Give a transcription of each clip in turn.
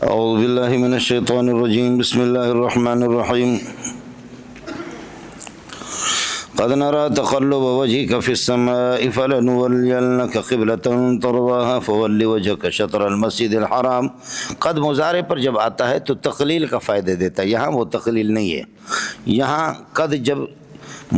اعوذ باللہ من الشیطان الرجیم بسم اللہ الرحمن الرحیم قد نرى تقلب وجهك في السماء فلنولينك قبلة ترضاها فول وجهك شطر المسجد الحرام۔ قد مضارع پر جب آتا ہے تو تقلیل کا فائدہ دیتا ہے، یہاں وہ تقلیل نہیں ہے۔ یہاں قد جب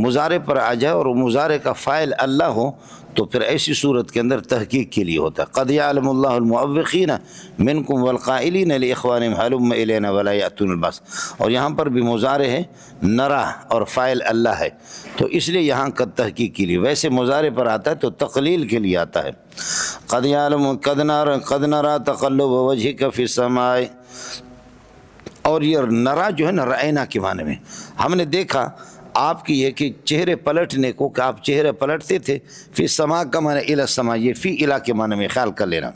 مضارع پر آ جائے اور مضارع کا فاعل اللہ ہو تو پھر ایسی صورت کے اندر تحقیق کے لیے ہوتا ہے۔ قد یعلم اللہ المعوقین منکم والقائلین لاخوانہم ہلم الینا ولا یأتون الباس، اور یہاں پر بھی مضارع ہے نرا اور فاعل اللہ ہے، تو اس لیے یہاں قد تحقیق کے لیے، ویسے مضارع پر آتا ہے تو تقلیل کے لیے آتا ہے۔ قد یعلم قد نرى تقلب وجهك في السماء، اور یہ نرا جو ہے نا رأینا کے معنی میں، ہم نے دیکھا آپ کی یہ کہ چہرے پلٹنے کو، کہ آپ چہرے پلٹتے تھے، فی السماء کا معنی الی السماء، یہ فی الی کے معنی میں خیال کر لینا،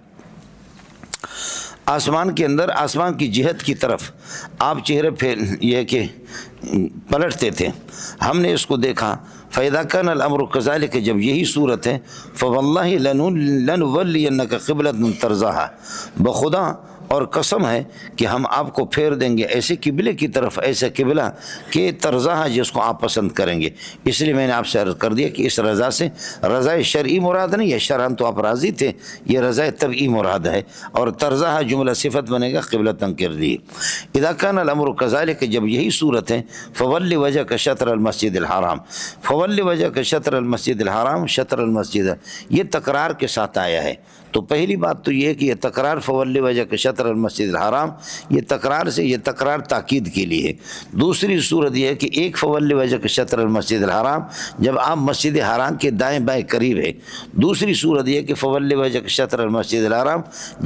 آسمان کے اندر، آسمان کی جہت کی طرف آپ چہرے یہ کہ پلٹتے تھے، ہم نے اس کو دیکھا۔ فَإِذَا كَانَ الْأَمْرُ كَذَلِكَ، جب یہی صورت ہے، فَوَاللَّهِ لَنُوَلِّيَنَّكَ قِبْلَةً تَرْضَاهَا، بخدا اور قسم ہے کہ ہم آپ کو پھیر دیں گے ایسے قبلے کی طرف، ایسے قبلہ کہ ترضاها، جس کو آپ پسند کریں گے۔ اس لیے میں نے آپ سے عرض کر دیا کہ اس رضا سے رضا شرعی مراد نہیں ہے، شرعاً تو آپ راضی تھے، یہ رضا طبعی مراد ہے، اور ترضاها جملہ صفت بنے گا قبلةً کر دی۔ اذا كان الامر كذلك، جب یہی صورت ہے، فول وجهك شطر المسجد الحرام، فول وجهك شطر المسجد الحرام، شطر المسجد یہ تکرار کے ساتھ آیا ہے، تو پہلی بات تو یہ ہے کہ یہ تکرار فول وجهك شطر المسجد الحرام، یہ تکرار سے، یہ تکرار تاکید کے لیے ہے۔ دوسری صورت یہ ہے کہ ایک فول وجهك شطر المسجد الحرام جب آپ مسجد حرام کے دائیں بائیں قریب ہے، دوسری صورت یہ ہے کہ فول وجهك شطر المسجد الحرام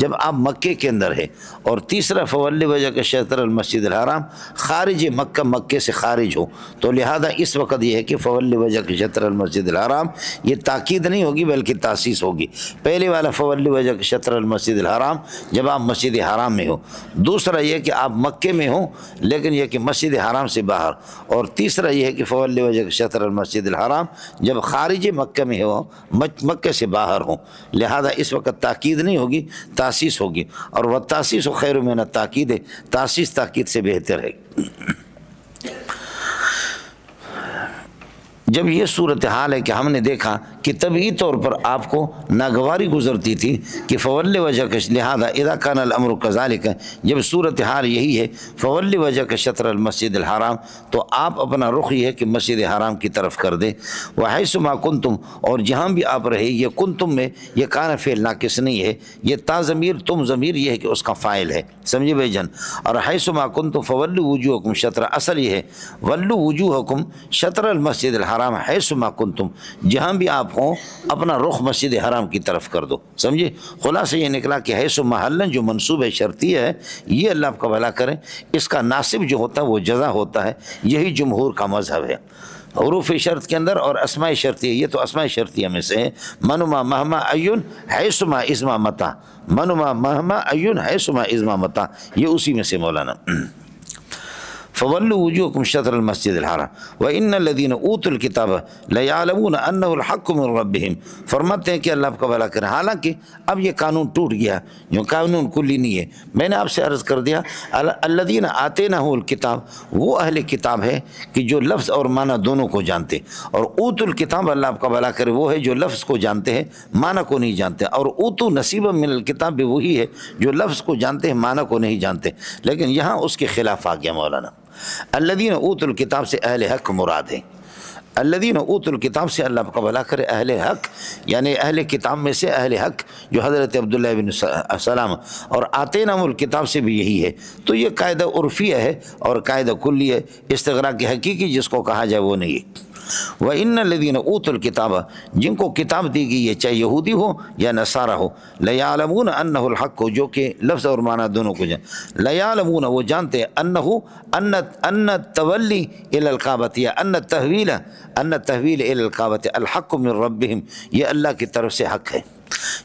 جب آپ مکے کے اندر ہے، اور تیسرا فول وجهك شطر المسجد الحرام خارج مکہ، مکے سے خارج ہو، تو لہذا اس وقت یہ ہے کہ فول وجهك شطر المسجد الحرام یہ تاکید نہیں ہوگی بلکہ تاسیس ہوگی۔ پہلے والا فول وجهك شطر المسجد الحرام جب آپ مسجد حرام میں ہو، دوسرا یہ کہ آپ مکے میں ہو لیکن یہ کہ مسجد حرام سے باہر، اور تیسرا یہ ہے کہ فول وجهك شطر المسجد الحرام جب خارج مکہ میں ہو، مکے سے باہر ہو، لہذا اس وقت تاکید نہیں ہوگی، تاسیس ہوگی، اور وہ تاسیس و خیر من التاکید ہے، تاسیس تاکید سے بہتر ہے۔ جب یہ صورتحال ہے کہ ہم نے دیکھا کہ طبعی طور پر آپ کو ناگواری گزرتی تھی کہ فول وجهك، لہذا اذا كان الامر كذلك، جب صورتحال یہی ہے فول وجهك شطر المسجد الحرام، تو آپ اپنا رخ یہ ہے کہ مسجد حرام کی طرف کر دیں۔ وحیث ما کنتم، اور جہاں بھی آپ رہے، یہ کنتم میں یہ کان فعل ناقص نہیں ہے، یہ تا ضمیر تم ضمیر یہ ہے کہ اس کا فاعل ہے، سمجھے بھائی جان۔ اور حیث ما کنتم فولوا وجوہکم شطر، اصل یہ ہے ولوا وجوہکم شطر المسجد الحرام حیث ما کنتم، جہاں بھی آپ ہوں اپنا رخ مسجد حرام کی طرف کر دو، سمجھے۔ خلاصہ یہ نکلا کہ حیث محلن جو منصوب ہے شرطی ہے، یہ اللہ آپ کا بھلا کرے، اس کا ناصب جو ہوتا ہے وہ جزا ہوتا ہے، یہی جمہور کا مذہب ہے حروف شرط کے اندر، اور اسماء شرطیہ، یہ تو اسماء شرطیہ میں سے ہے، منما مہما ایون حیثما ازما متا، منما مہما ایون حیثما ازما متا، یہ اسی میں سے مولانا۔ فولوا وجوهكم شطر المسجد الحرام وان الذين اوتوا الكتاب ليعلمون انه الحق من ربهم، فرماتے ہیں کہ اللہ آپ کا بھلا کرے، حالانکہ اب یہ قانون ٹوٹ گیا، جو قانون کلی نہیں ہے۔ میں نے آپ سے عرض کر دیا الذين آتيناهم الكتاب، وہ اہل کتاب ہے کہ جو لفظ اور معنی دونوں کو جانتے، اور اوتوا الکتاب اللہ آپ کا بھلا کرے وہ ہے جو لفظ کو جانتے ہیں معنی کو نہیں جانتے، اور اوتوا نصیبا من الکتاب بھی وہی ہے جو لفظ کو جانتے ہیں معنی کو نہیں جانتے، لیکن یہاں اس کے خلاف آ گیا مولانا۔ الذین اوتوا الکتاب سے اہل حق مراد ہے، الذین اوتوا الکتاب سے اللہ کا بھلا کرے اہل حق، یعنی اہل کتاب میں سے اہل حق جو حضرت عبداللہ بن سلام، اور آتیناہم الکتاب سے بھی یہی ہے، تو یہ قاعدہ عرفیہ ہے اور قاعدہ کلی ہے، استغراق حقیقی جس کو کہا جائے وہ نہیں ہے۔ وَإِنَّ الَّذِينَ أُوتُوا الْكِتَابَ، جن کو کتاب دی گئی ہے چاہے یہودی ہو یا نصارہ ہو، لَيَعْلَمُونَ أَنَّهُ الْحَقُّ، جو کہ لفظ اور معنی دونوں کو جانتے، لَيَعْلَمُونَ وہ جانتے ہیں، أَنَّ التَّوَلِّ إِلَى الْكَعْبَةِ یا أَنَّ التَّحْوِيلَ إِلَى الْكَعْبَةِ الْحَقُّ مِنْ رَبِّهِمْ، یہ اللہ کی طرف سے حق ہے۔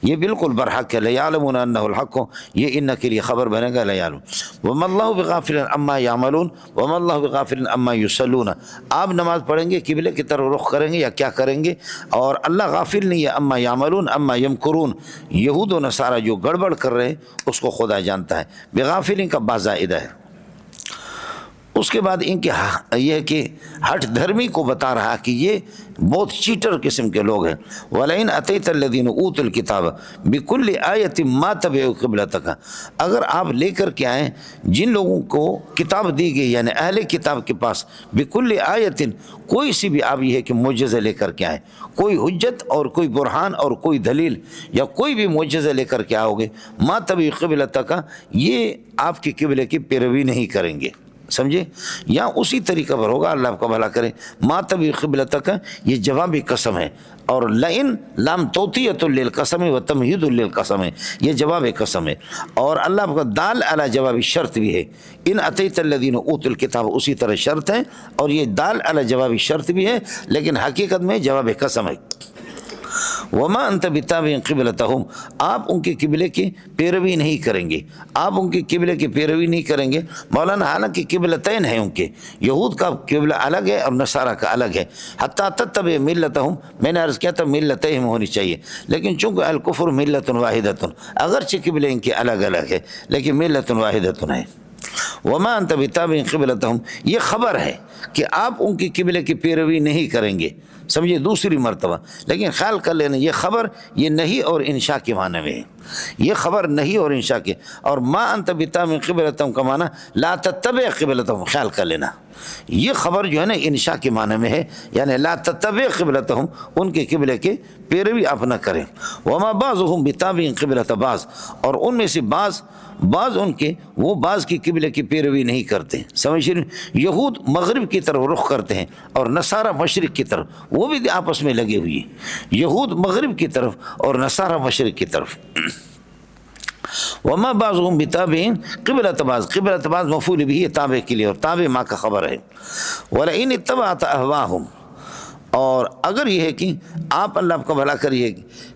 یہ بالکل برحق ہے، لیعلمون انہ الحق، یہ ان کے لیے خبر بنے گا لیعلم۔ وما اللہ بغافل عما یعملون وما اللہ بغافل عما یصلون، آپ نماز پڑھیں گے قبلے کی طرف رخ کریں گے یا کیا کریں گے، اور اللہ غافل نہیں ہے عما یعملون عما یمکرون، یہود و نصارہ جو گڑبڑ کر رہے ہیں اس کو خدا جانتا ہے، بغافل کا بازائدہ ہے۔ اس کے بعد ان کے یہ کہ ہٹ دھرمی کو بتا رہا کہ یہ بہت چیٹر قسم کے لوگ ہیں۔ وَلَئِنْ أَتَيْتَ الَّذِينَ أُوتُوا الْكِتَابَ بِكُلِّ آيَةٍ مَا تَبِعُوا قِبْلَتَكَ، اگر آپ لے کر کے آئیں جن لوگوں کو کتاب دی گئی یعنی اہل کتاب کے پاس، بِكُلِّ آيَةٍ کوئی سی بھی آپ یہ ہے کہ معجزہ لے کر کے آئیں، کوئی حجت اور کوئی برہان اور کوئی دلیل یا کوئی بھی معجزہ لے کر کے آؤ گے، مَا تَبِعُوا قِبْلَتَكَ، یہ آپ کے قبلے کی پیروی نہیں کریں گے، سمجھے، یا اسی طریقہ پر ہوگا، اللہ آپ کا بھلا کرے۔ ما تبی قبلتک، یہ جوابی قسم ہے، اور لئن لام توتیۃ للقسم و تمہید للقسم، یہ جواب قسم ہے، اور اللہ آپ کا دال علی جوابی شرط بھی ہے، ان اتیت الذین اوتوا الکتاب اسی طرح شرط ہے، اور یہ دال علی جوابی شرط بھی ہے، لیکن حقیقت میں جواب قسم ہے۔ وما انت بتابع قبلتہم، آپ ان کے قبلے کی پیروی نہیں کریں گے، آپ ان کے قبلے کی پیروی نہیں کریں گے۔ مولانا حالانکہ قبلتین ہیں ان کے، یہود کا قبلہ الگ ہے اور نصارہ کا الگ ہے، حتیٰ تتبع ملتہم، میں نے عرض کیا تھا ملتہم ہونی چاہیے، لیکن چونکہ الکفر ملت واحدۃ، اگرچہ قبلے ان کے الگ الگ ہے لیکن ملت واحدۃ ہے۔ وما انت بتابع قبلتہم، یہ خبر ہے کہ آپ ان کی قبلے کی پیروی نہیں کریں گے، سمجھے، دوسری مرتبہ، لیکن خیال کر لینا یہ خبر یہ نہیں اور انشاء کے معنی میں ہے، یہ خبر نہیں اور انشاء کے، اور ما انت بتابع قبلتہم کا معنی لا تتبع قبلتہم، خیال کر لینا یہ خبر جو ہے نا انشاء کے معنی میں ہے، یعنی لا تتبع قبلتہم، ان کے قبلے کے پیروی آپ نہ کریں۔ وما بعضهم بتابع قبلۃ بعض، اور ان میں سے بعض ان کے وہ بعض کی قبلے کی پیروی نہیں کرتے، سمجھ رہے، یہود مغرب کی طرف رخ کرتے ہیں اور نصارہ مشرق کی طرف، وہ بھی آپس میں لگے ہوئے ہیں، یہود مغرب کی طرف اور نصارہ مشرق کی طرف۔ وما بعضهم بتابع قبلۃ بعض، قبلۃ بعض مفعول بھی ہے تابع کے لیے، اور تابع ما کا خبر ہے۔ ولئن اتبعت اهواهم، اور اگر یہ ہے کہ آپ اللہ کا بھلا کریے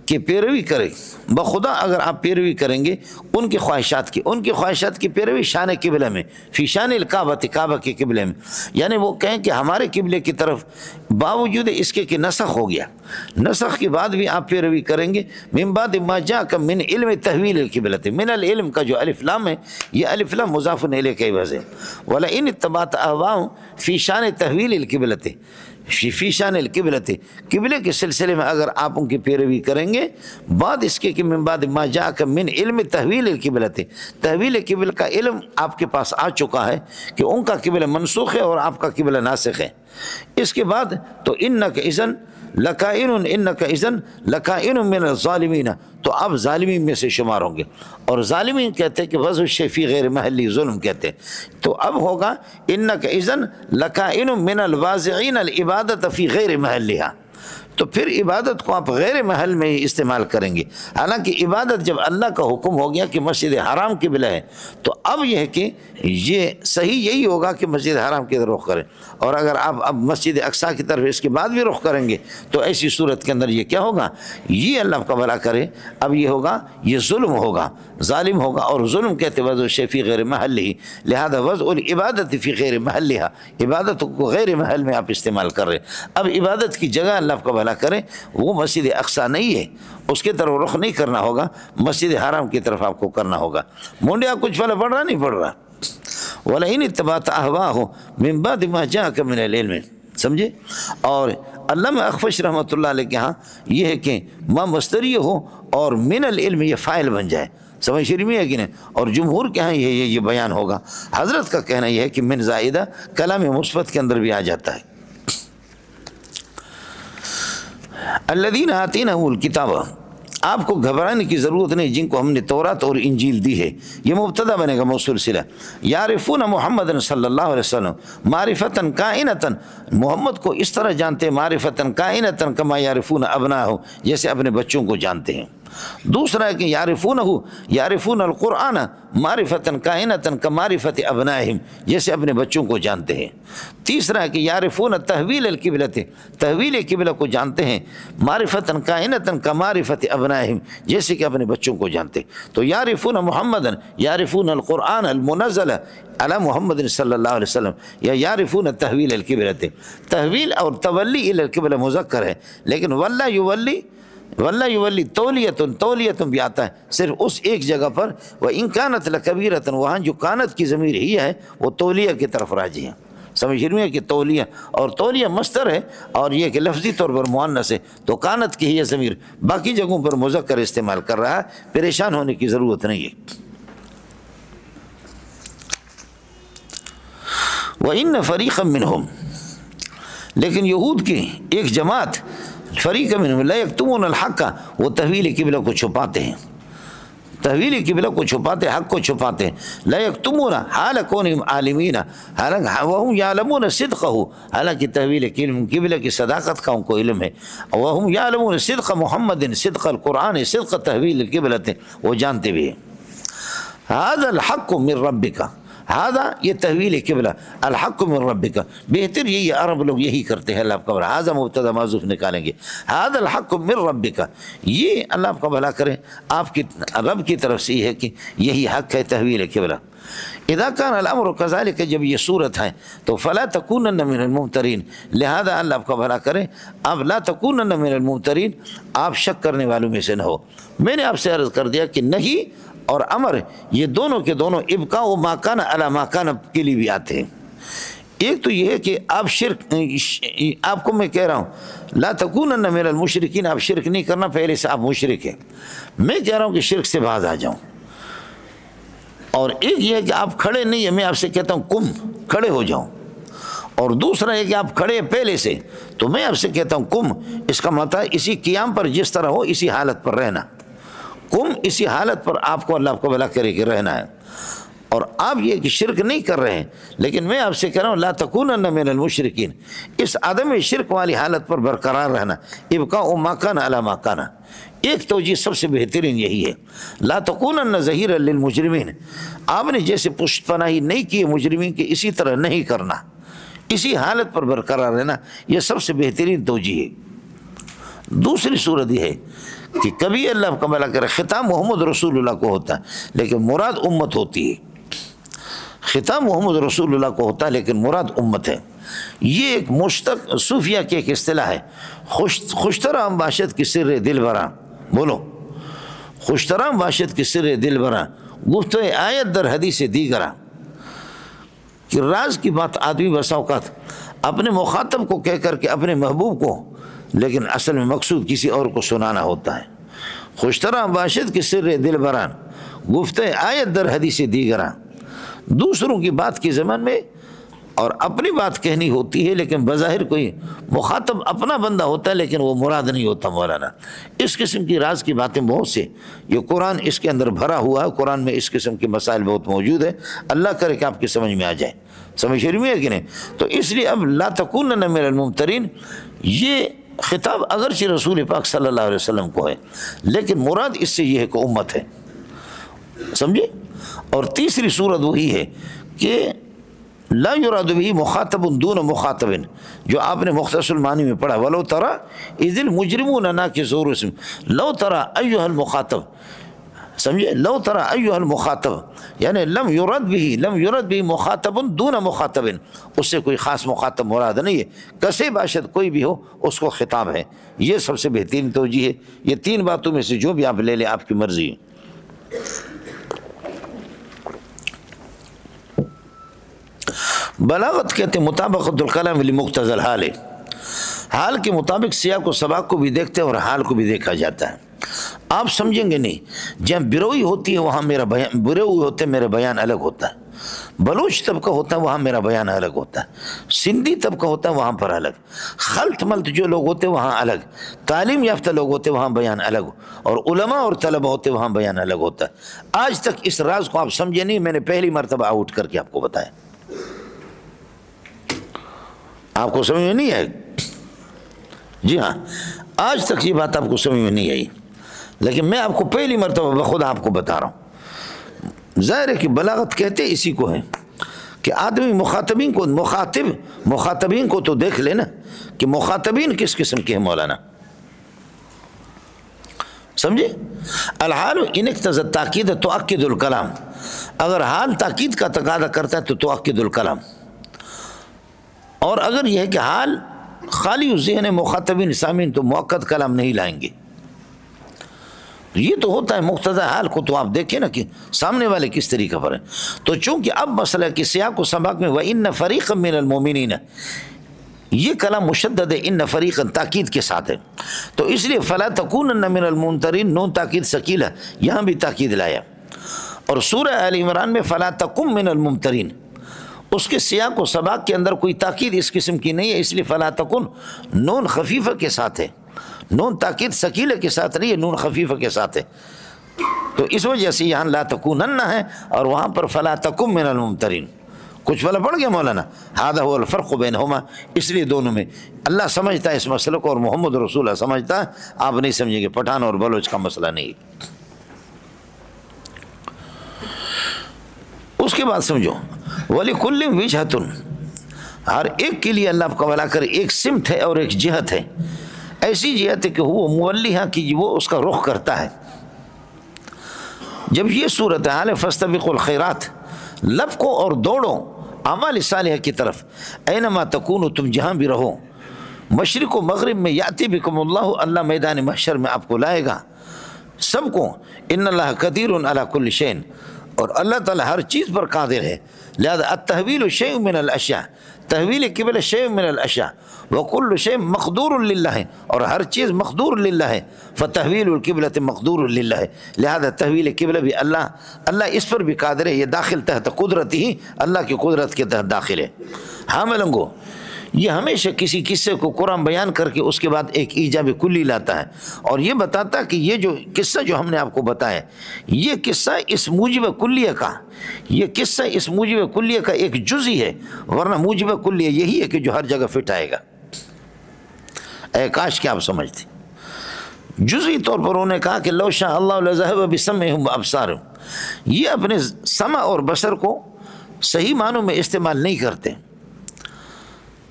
کہ پیروی کریں بخدا، اگر آپ پیروی کریں گے ان کی خواہشات کی، ان کی خواہشات کی پیروی شان قبلہ میں، فی شان الکعبہ، کعبہ کے قبلے میں، یعنی وہ کہیں کہ ہمارے قبلے کی طرف باوجود اس کے کہ نسخ ہو گیا، نسخ کے بعد بھی آپ پیروی کریں گے، من بعد ما جاءک من علم تحویل القبلۃ، من العلم کا جو الف لام ہے یہ الف لام مضاف الیہ کا عوض ہے، ولئن اتبعت اهواهم فی شان تحویل القبلۃ، فی شان القبلۃ، قبلے کے سلسلے میں اگر آپ ان کی پیروی کریں گے بعد اس کے کہ من بعد ما جاءک من علم تحویل القبلۃ، تحویل قبلہ کا علم آپ کے پاس آ چکا ہے کہ ان کا قبلہ منسوخ ہے اور آپ کا قبلہ ناسخ ہے، اس کے بعد تو انک اذن لکائن، انک اذن لکائن من الظالمین، تو آپ ظالمین میں سے شمار ہوں گے، اور ظالمین کہتے ہیں کہ وضع الشیء فی غیر محلی، ظلم کہتے ہیں، تو اب ہوگا انک اذن لکائن من الواضعین العبادۃ فی غیر محلہا، تو پھر عبادت کو آپ غیر محل میں ہی استعمال کریں گے، حالانکہ عبادت جب اللہ کا حکم ہو گیا کہ مسجد حرام قبلہ ہے تو اب یہ ہے کہ یہ صحیح یہی ہوگا کہ مسجد حرام کی طرف رخ کریں، اور اگر آپ اب مسجد اقصیٰ کی طرف اس کے بعد بھی رخ کریں گے تو ایسی صورت کے اندر یہ کیا ہوگا، یہ اللہ کا بھلا کرے، اب یہ ہوگا یہ ظلم ہوگا، ظالم ہوگا، اور ظلم کہتے وضع الشیء فی غیر محلہ، لہذا وضع العبادت فی غیر محلہا، عبادت کو غیر محل میں آپ استعمال کر رہے ہیں، اب عبادت کی جگہ اللہ کا بھلا کرے وہ مسجد اقصیٰ نہیں ہے، اس کی طرف رخ نہیں کرنا ہوگا، مسجد حرام کی طرف آپ کو کرنا ہوگا۔ مونڈیا کچھ والا پڑھ رہا نہیں پڑھ رہا، وَلَئِنِ اتَّبَعْتَ أَهْوَاهُمْ مِن بَعْدِ مَا جَاءَكَ مِنَ الْعِلْمِ، سمجھے، اور علامہ اخفش رحمۃ اللہ علیہ کے ہاں یہ ہے کہ ما مصدری ہو اور من العلم یہ فاعل بن جائے، سمجھ شریف میں ہے کہ نہیں، اور جمہور کے ہاں یہ بیان ہوگا، حضرت کا کہنا یہ ہے کہ من زائدہ کلام مثبت کے اندر بھی آ جاتا ہے۔ الذین آتیناہم الکتاب، آپ کو گھبرانے کی ضرورت نہیں جن کو ہم نے تورات اور انجیل دی ہے، یہ مبتدا بنے گا موصول صلہ، یعرفون محمد صلی اللہ علیہ وسلم معرفتاً کائنتاً، محمد کو اس طرح جانتے ہیں معرفتاً کائنتاً کما یعرفون ابناءہم، جیسے اپنے بچوں کو جانتے ہیں، دوسرا ہے کہ یعرفونہ یعرفون القرآن معرفتاً کائنتاً کمعرفت ابنائہم، جیسے اپنے بچوں کو جانتے ہیں۔ تیسرا ہے کہ یعرفون تحویل القبلۃ، تحویل قبلہ کو جانتے ہیں، معرفتاً کائنتاً کمعرفت ابنائہم، جیسے کہ اپنے بچوں کو جانتے ہیں۔ تو یعرفون محمدًا یعرفون القرآن المنزل علی محمد صلی اللہ علیہ وسلم، یا یعرفون تحویل القبلۃ۔ تحویل اور تولی الی القبلہ مذکر ہے، لیکن واللہ یولی تولیتن بھی آتا ہے صرف اس ایک جگہ پر، وَإِن كَانَتْ لَكَبِيرَةً، وہاں جو کانت کی ضمیر ہی ہے وہ تولیہ کی طرف راجی ہے۔ سمجھ رہے ہیں کہ تولیہ، اور تولیہ مصدر ہے، اور یہ کہ لفظی طور پر مؤنث ہے، تو کانت کی ہی ضمیر باقی جگہوں پر مذکر استعمال کر رہا ہے، پریشان ہونے کی ضرورت نہیں ہے۔ وَإِنَّ فَرِيقًا مِّنْهُمْ، لیکن یہود کی ایک جماعت، فریق منہم لا یکتمون الحق، وہ تحویل قبلہ کو چھپاتے ہیں، تحویل قبلہ کو چھپاتے، حق کو چھپاتے ہیں۔ لا یکتمون حال کونہم عالمین، حالانکہ وہم یعلمون صدقہ، حالانکہ تحویل قبلہ کی صداقت کا ان کو علم ہے۔ وہم یعلمون صدق محمد، صدق القرآن، صدق تحویل قبلہ، وہ جانتے بھی ہیں۔ ھذا الحق من ربک، ہذا یہ تحویل قبلہ، الحق من ربک، بہتر یہی عرب لوگ یہی کرتے ہیں۔ اللہ آپ کا بھلا، ہذا مبتدا محذوف نکالیں گے، ھذا الحق من ربک، یہ اللہ آپ کا بھلا کرے آپ کی رب کی طرف سے یہ ہے کہ یہی حق ہے تحویل قبلہ۔ اذا کان الامر کذالک، جب یہ صورت ہے تو فلا تکونن من الممترین، لہذا اللہ آپ کا بھلا کرے اب لا تکونن من الممترین، آپ شک کرنے والوں میں سے نہ ہو۔ میں نے آپ سے عرض کر دیا کہ نہیں اور امر یہ دونوں کے دونوں ابقاء و ما کان علی ما کان کے لیے بھی آتے ہیں۔ ایک تو یہ ہے کہ آپ شرک، آپ کو میں کہہ رہا ہوں لا تکونن من المشرکین، آپ شرک نہیں کرنا، پہلے سے آپ مشرک ہیں، میں کہہ رہا ہوں کہ شرک سے باز آ جاؤں۔ اور ایک یہ ہے کہ آپ کھڑے نہیں ہیں، میں آپ سے کہتا ہوں کم، کھڑے ہو جاؤں۔ اور دوسرا ہے کہ آپ کھڑے پہلے سے، تو میں آپ سے کہتا ہوں کم، اس کا مطلب اسی قیام پر جس طرح ہو اسی حالت پر رہنا، کم اسی حالت پر آپ کو اللہ کو بلا کرے کہ رہنا ہے۔ اور آپ یہ کہ شرک نہیں کر رہے ہیں، لیکن میں آپ سے کہہ رہا ہوں لا تکونن من المشرکین، اس عدم شرک والی حالت پر برقرار رہنا، ابقاء ما کان علی ما کان۔ ایک توجیہ سب سے بہترین یہی ہے، لا تکونن ظہیرا للمجرمین، آپ نے جیسے پشت پناہی نہیں کی مجرمین کی اسی طرح نہیں کرنا، اسی حالت پر برقرار رہنا، یہ سب سے بہترین توجیہ ہے۔ دوسری صورت یہ ہے کہ کبھی اللہ کا بھلا کرے خطاب محمد رسول اللہ کو ہوتا ہے لیکن مراد امت ہوتی ہے، خطاب محمد رسول اللہ کو ہوتا ہے لیکن مراد امت ہے۔ یہ ایک مشتق صوفیہ کی ایک اصطلاح ہے، خوشترام باشد کی سر دل براں، بولو خوشترام باشد کی سر دل براں، گفتہ آیت در حدیث دیگراں، کہ راز کی بات آدمی بسا اوقات اپنے مخاطب کو کہہ کر کے اپنے محبوب کو، لیکن اصل میں مقصود کسی اور کو سنانا ہوتا ہے۔ خوشترا باشد کی سر دل بران، گفتہ آیت در حدیث دیگراں، دوسروں کی بات کی زمان میں اور اپنی بات کہنی ہوتی ہے، لیکن بظاہر کوئی مخاطب اپنا بندہ ہوتا ہے لیکن وہ مراد نہیں ہوتا مولانا۔ اس قسم کی راز کی باتیں بہت سے، یہ قرآن اس کے اندر بھرا ہوا ہے، قرآن میں اس قسم کے مسائل بہت موجود ہیں، اللہ کرے کہ آپ کی سمجھ میں آ جائے، سمجھ میں ہے کہ نہیں؟ تو اس لیے اب لا تکونن من الممترین، یہ خطاب اگرچہ رسول پاک صلی اللہ علیہ وسلم کو ہے لیکن مراد اس سے یہ ہے کہ امت ہے، سمجھے؟ اور تیسری صورت وہی ہے کہ لا یراد به مخاطب دون مخاطب، جو آپ نے مختصر المعانی میں پڑھا، ولو ترى اذ المجرمون ناکسوا رؤوسهم، لو ترى ایھا المخاطب، سمجھے؟ لو ترى ایھا المخاطب، یعنی لم یرد به مخاطب دون مخاطب، اس سے کوئی خاص مخاطب مراد نہیں ہے، کسے باشد کوئی بھی ہو اس کو خطاب ہے۔ یہ سب سے بہترین توجیہ ہے۔ یہ تین باتوں میں سے جو بھی آپ لے لیں آپ کی مرضی ہے۔ بلاغت کہتے ہیں مطابقت الکلام لمقتضی الحال، حال کے مطابق سیاق و سباق کو بھی دیکھتے ہیں اور حال کو بھی دیکھا جاتا ہے۔ آپ سمجھیں گے نہیں، جہاں بروئی ہوتی ہے وہاں میرا بیان، بروئی ہوتے میرا بیان الگ ہوتا ہے، بلوچ طبقہ ہوتا ہے وہاں میرا بیان الگ ہوتا ہے، سندھی طبقہ ہوتا ہے وہاں پر الگ، خلط ملط جو لوگ ہوتے وہاں الگ، تعلیم یافتہ لوگ ہوتے وہاں بیان الگ، اور علماء اور طلبہ ہوتے وہاں بیان الگ ہوتا ہے۔ آج تک اس راز کو آپ سمجھے نہیں، میں نے پہلی مرتبہ آؤٹ کر کے آپ کو بتایا، آپ کو سمجھ میں نہیں آئی؟ جی ہاں، آج تک یہ بات آپ کو سمجھ میں نہیں آئی، لیکن میں آپ کو پہلی مرتبہ بخود آپ کو بتا رہا ہوں. ظاہر ہے کہ بلاغت کہتے اسی کو ہے کہ آدمی مخاطبین کو تو دیکھ لے نا کہ مخاطبین کس قسم کے ہیں مولانا, سمجھے. الحال ان اقتضى التاکید تؤکد الکلام, اگر حال تاکید کا تقاضا کرتا ہے تو تؤکد الکلام, اور اگر یہ ہے کہ حال خالی ذہن مخاطبین سامعین تو مؤکد کلام نہیں لائیں گے. یہ تو ہوتا ہے مقتضی حال کو, تو آپ دیکھیں نا کہ سامنے والے کس طریقے پر ہیں. تو چونکہ اب مسئلہ کہ سیاق و سباق میں وَإِنَّ فَرِيقًا مِّنَ الْمُؤْمِنِينَ, یہ کلام مشدد ہے ان فریقا تاکید کے ساتھ ہے, تو اس لیے فلا تکونن من الممترین نون تاکید ثقیل ہے, یہاں بھی تاکید لایا. اور سورہ آل عمران میں فلا تکن من الممترین, اس کے سیاق و سباق کے اندر کوئی تاکید اس قسم کی نہیں ہے, اس لیے فلا تکن نون خفیفہ کے ساتھ ہے, نون تاکید ثقیلہ کے ساتھ نہیں ہے, نون خفیفہ کے ساتھ ہے. تو اس وجہ سے یہاں لا تکونن ہے اور وہاں پر فلا تکن من الممترین. کچھ والا پڑ گیا مولانا, هذا هو الفرق بینہما, اس لیے دونوں میں اللہ سمجھتا ہے اس مسئلے کو اور محمد رسول اللہ سمجھتا ہے, آپ نہیں سمجھیں گے, پٹھان اور بلوچ کا مسئلہ نہیں. اس کے بعد سمجھو وَلِكُلٍّ وِجْهَةٌ, ہر ایک کے لیے اللہ کا بلا کر ایک سمت ہے اور ایک جہت ہے, ایسی جہت ہے کہ وہ مولیہ کی وہ اس کا رخ کرتا ہے. جب یہ صورتحال فاستبقوا الخیرات, لپکو اور دوڑو اعمال صالحہ کی طرف, اینما تکونو تم جہاں بھی رہو, مشرق و مغرب میں یاتی بکم اللہ, اللہ میدان محشر میں آپ کو لائے گا سب کو. ان اللہ قدیر علی کل شیء, اور اللہ تعالی ہر چیز پر قادر ہے. لہذا التحویل شیء من الاشیاء, تحویل قبل شیء من الاشیاء, وکل شیء مقدور للہ, اور ہر چیز مقدور للہ ہے. فتحویل القبلۃ مقدور للہ, لہذا تحویل قبلہ بھی اللہ اس پر بھی قادر ہے. یہ داخل تحت قدرت ہی, اللہ کی قدرت کے تحت داخل ہے. ہاں ملنگو, یہ ہمیشہ کسی قصے کو قرآن بیان کر کے اس کے بعد ایک ایجاب کلی لاتا ہے اور یہ بتاتا کہ یہ جو قصہ جو ہم نے آپ کو بتایا, یہ قصہ اس موجب کلیہ کا, یہ قصہ اس موجب کلیہ کا ایک جزئی ہے, ورنہ موجب کلیہ یہی ہے کہ جو ہر جگہ فٹ آئے گا. اے کاش کہ آپ سمجھتے. جزئی طور پر انہوں نے کہا کہ لو شاء اللہ لذهب بسمعهم وابصارهم, یہ اپنے سمع اور بصر کو صحیح معنوں میں استعمال نہیں کرتے.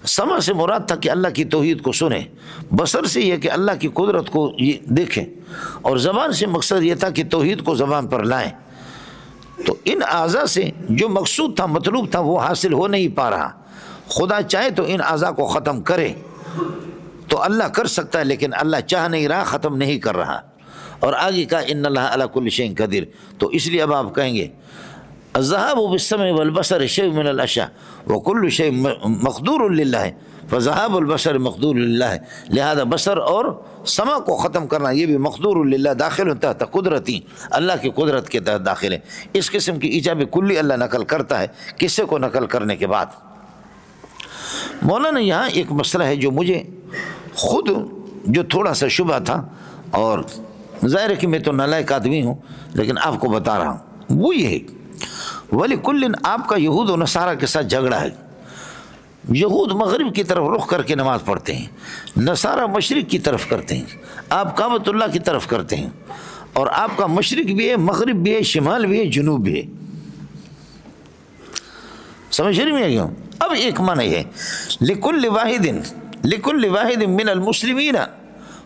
سمع سے مراد تھا کہ اللہ کی توحید کو سنیں, بصر سے یہ کہ اللہ کی قدرت کو دیکھیں, اور زبان سے مقصد یہ تھا کہ توحید کو زبان پر لائیں. تو ان اعضاء سے جو مقصود تھا مطلوب تھا وہ حاصل ہو نہیں پا رہا. خدا چاہے تو ان اعضاء کو ختم کرے تو اللہ کر سکتا ہے, لیکن اللہ چاہ نہیں رہا, ختم نہیں کر رہا. اور آگے کہا ان اللہ علی کل شیء قدیر, تو اس لیے اب آپ کہیں گے الذهاب بالسمع والبصر شيء من الاشیاء وكل شيء مقدور لله, فذهاب البصر مقدور لله, لہذا بصر اور سمع کو ختم کرنا یہ بھی مقدور للہ, داخل ہوتا ہے قدرتی, اللہ کی قدرت کے تحت داخل ہے. اس قسم کی ایجاب کلی اللہ نقل کرتا ہے قصے کو نقل کرنے کے بعد. مولانا یہاں ایک مسئلہ ہے جو مجھے خود جو تھوڑا سا شبہ تھا, اور ظاہر ہے کہ میں تو نالائق آدمی ہوں لیکن آپ کو بتا رہا ہوں, وہ یہ ہے وَلِكُلٍّ, آپ کا یہود و نصارہ کے ساتھ جھگڑا ہے. یہود مغرب کی طرف رخ کر کے نماز پڑھتے ہیں, نصارہ مشرق کی طرف کرتے ہیں, آپ کعبۃ اللہ کی طرف کرتے ہیں, اور آپ کا مشرق بھی ہے, مغرب بھی ہے, شمال بھی ہے, جنوب بھی ہے. سمجھ رہی میں کیوں؟ اب ایک معنی ہے لِكُلِّ وَاحِدٍ مِّنَ الْمُسْلِمِينَ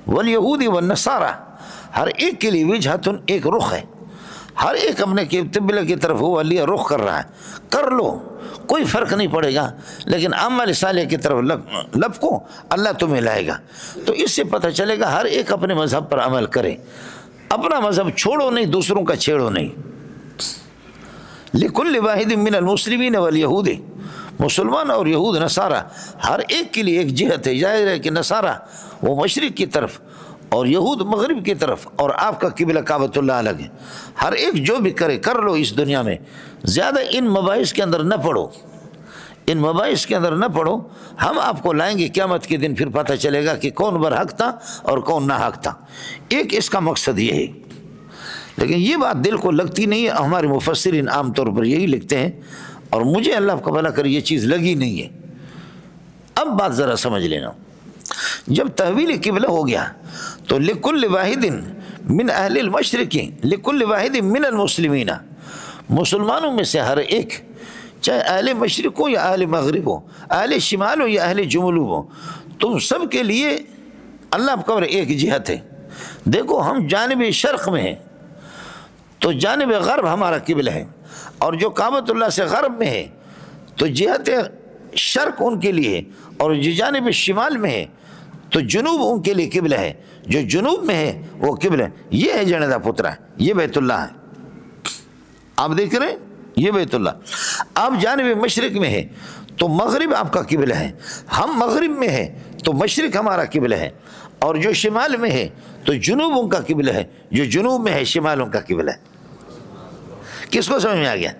وَالْيَهُودِ وَالنَّصَارَى, ہر ایک کے لیے وجہتن ایک رخ ہے, ہر ایک اپنے قبلہ کی طرف ہوا لیا رخ کر رہا ہے. کر لو, کوئی فرق نہیں پڑے گا, لیکن اعمال صالح کی طرف لپکو, اللہ تمہیں لائے گا. تو اس سے پتہ چلے گا ہر ایک اپنے مذہب پر عمل کرے, اپنا مذہب چھوڑو نہیں, دوسروں کا چھیڑو نہیں. لِكُلِّ وَاحِدٍ مِّنَ الْمُسْلِمِينَ وَالْيَهُودِ, مسلمان اور یہود نصارہ ہر ایک کے لیے ایک جہت ہے. ظاہر ہے کہ نصارہ وہ مشرق کی طرف اور یہود مغرب کی طرف, اور آپ کا قبلہ کعبۃ اللہ الگ ہے. ہر ایک جو بھی کرے کر لو اس دنیا میں, زیادہ ان مباحث کے اندر نہ پڑو, ان مباحث کے اندر نہ پڑو. ہم آپ کو لائیں گے قیامت کے دن, پھر پتہ چلے گا کہ کون برحق تھا اور کون ناحق تھا. ایک اس کا مقصد یہ ہے, لیکن یہ بات دل کو لگتی نہیں ہے. ہمارے مفسرین عام طور پر یہی لکھتے ہیں, اور مجھے اللہ کا بھلا کر یہ چیز لگی نہیں ہے. اب بات ذرا سمجھ لینا, جب تحویل قبلہ ہو گیا تو لِكُلِّ وَاحِدٍ من اہل المشرق لکل واحد من المسلمین، مسلمانوں میں سے ہر ایک، چاہے اہل مشرق ہو یا اہل مغرب ہو، اہل شمال ہو یا اہل جنوب ہو، تم سب کے لیے اللہ کا ایک جہت ہے۔ دیکھو ہم جانب شرق میں ہیں تو جانب غرب ہمارا قبلہ ہے، اور جو کعبۃ اللہ سے غرب میں ہے تو جہت شرق ان کے لیے ہے، اور جو جانب شمال میں ہے تو جنوب ان کے لیے قبلہ ہے، جو جنوب میں ہے وہ قبلہ ہے۔ یہ ہے جنیدہ پترا، یہ بیت اللہ ہے، آپ دیکھ رہے ہیں یہ بیت اللہ۔ آپ جانب مشرق میں ہے تو مغرب آپ کا قبلہ ہے، ہم مغرب میں ہے تو مشرق ہمارا قبلہ ہے، اور جو شمال میں ہے تو جنوب ان کا قبلہ ہے، جو جنوب میں ہے شمال ان کا قبلہ ہے۔ کس کو سمجھ میں آ گیا؟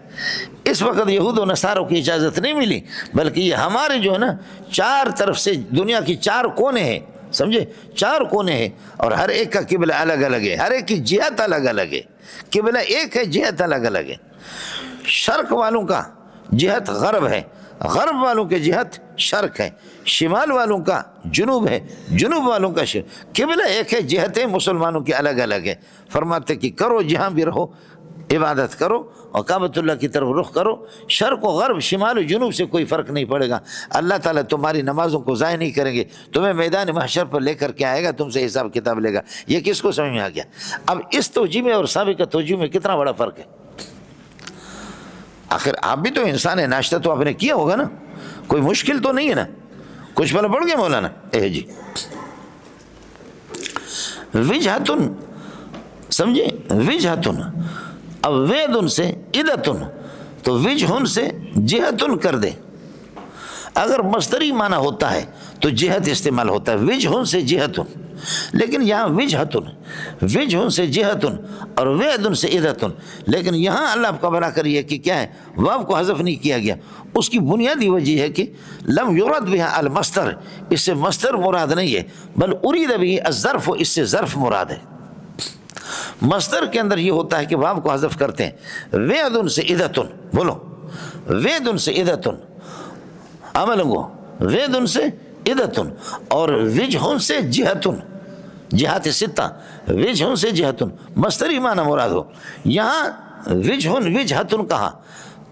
اس وقت یہود و نصاروں کی اجازت نہیں ملی، بلکہ یہ ہمارے جو ہے نا چار طرف سے دنیا کی چار کونے ہیں، سمجھے، چار کونے ہیں، اور ہر ایک کا قبلہ الگ الگ ہے، ہر ایک کی جہت الگ الگ ہے، قبلہ ایک ہے، جہت الگ الگ ہے۔ شرق والوں کا جہت غرب ہے، غرب والوں کے جہت شرق ہے، شمال والوں کا جنوب ہے، جنوب والوں کا شرق، قبلہ ایک ہے، جہتیں مسلمانوں کی الگ الگ ہے۔ فرماتے کہ کرو جہاں بھی رہو عبادت کرو اور کعبۃ اللہ کی طرف رخ کرو، شرق و غرب شمال و جنوب سے کوئی فرق نہیں پڑے گا، اللہ تعالیٰ تمہاری نمازوں کو ضائع نہیں کریں گے، تمہیں میدان محشر پر لے کر کے آئے گا، تم سے حساب کتاب لے گا۔ یہ کس کو سمجھ میں آ گیا؟ اب اس توجیہ میں اور سابقہ توجیہ میں کتنا بڑا فرق ہے؟ آخر آپ بھی تو انسان ہے، ناشتہ تو آپ نے کیا ہوگا نا، کوئی مشکل تو نہیں ہے نا، کچھ پہلے پڑھ گیا مولانا؟ جی وجہتن، سمجھے، وجہتن، اب ویدن سے ادتن تو وجہن سے جہتن کر دے، اگر مصدری معنی ہوتا ہے تو جہت استعمال ہوتا ہے، وجہن سے جہتن، لیکن یہاں وجہتن، وجہن سے جہتن اور ویدن سے ادتن، لیکن یہاں اللہ کا بنا کر یہ کہ کیا ہے، واو کو حذف نہیں کیا گیا۔ اس کی بنیادی وجہ ہے کہ لم یرد بها المصدر، اس سے مصدر مراد نہیں ہے، بل ارید به الظرف، اس سے ظرف مراد ہے۔ مصدر کے اندر یہ ہوتا ہے کہ واو کو حذف کرتے ہیں، ویدن سے ادتن، بولو ویدن سے ادتن، عمل گو ویدن سے ادتن، اور وجہن سے جہتن، جہات ستہ، وجہن سے جہتن، مصدری معنی مراد ہو۔ یہاں وجہن وجہتن کہا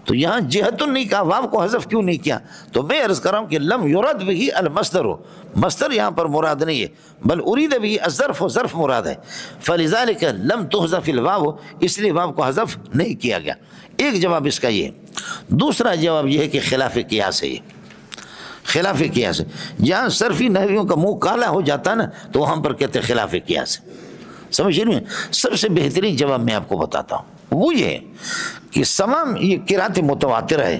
تو یہاں جہتن نہیں کہا، واو کو حذف کیوں نہیں کیا؟ تو میں عرض کر رہا ہوں کہ لم یرد به المصدر، مصدر یہاں پر مراد نہیں ہے، بل ارید به الظرف، ظرف مراد ہے، فلذلك لم تحذف الواو، اس لیے واو کو حذف نہیں کیا گیا۔ ایک جواب اس کا یہ ہے۔ دوسرا جواب یہ ہے کہ خلاف قیاس ہے، یہ خلاف قیاس ہے۔ جہاں صرفی نحویوں کا منہ کالا ہو جاتا نا تو ہم پر کہتے ہیں خلاف قیاس ہے، سمجھ رہے ہیں؟ سب سے بہترین جواب میں آپ کو بتاتا ہوں، وہ یہ ہے کہ سمام یہ قرات متواترہ ہے،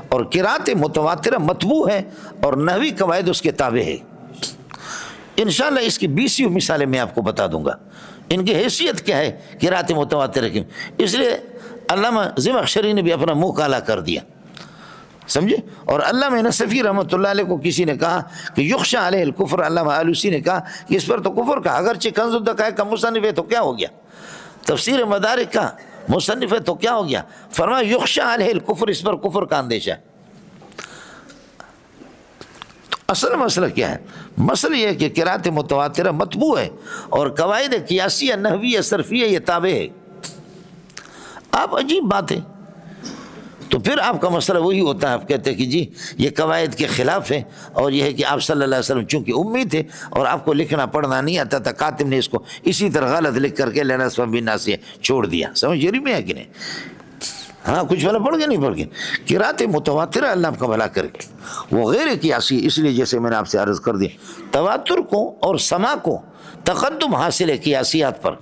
اور قرات متواترہ مطبوع ہے، اور نحوی قواعد اس کے تابع ہے۔ انشاءاللہ اس کی 20 مثالیں میں آپ کو بتا دوں گا، ان کی حیثیت کیا ہے قرات متواترہ کی۔ اس لیے علامہ زمخشری نے بھی اپنا منہ کالا کر دیا، سمجھے؟ اور علامہ نصفی رحمۃ اللہ علیہ کو کسی نے کہا کہ یخشى علیہ الکفر، علامہ آلوسی نے کہا کہ اس پر تو کفر کا، اگرچہ کنز الدقائق کا مصنف ہے تو کیا ہو گیا، تفسیر مدارک کا مصنف ہے تو کیا ہو گیا؟ فرمایا یخشى علیہ الکفر، اس پر کفر کا اندیشہ ہے۔ تو اصل مسئلہ کیا ہے؟ مسئلہ یہ ہے کہ قرات متواترہ مطبوع ہے، اور قواعد قیاسیہ نحویہ صرفیہ یہ تابع ہے۔ آپ عجیب بات ہے، تو پھر آپ کا مسئلہ وہی ہوتا ہے، آپ کہتے ہیں کہ جی یہ قواعد کے خلاف ہے، اور یہ ہے کہ آپ صلی اللہ علیہ وسلم چونکہ امی تھے اور آپ کو لکھنا پڑھنا نہیں آتا تھا، کاتب نے اس کو اسی طرح غلط لکھ کر کے لینا سب بنا سے چھوڑ دیا، سمجھ جری میں ہے کہ نہیں؟ ہاں کچھ بھلا پڑھ گئے نہیں پڑھ گئے؟ قرات متواترہ اللہ آپ کا بھلا کر کے وہ غیر قیاسی، اس لیے جیسے میں نے آپ سے عرض کر دی، تواتر کو اور سما کو تقدم حاصل ہے قیاسیات پر،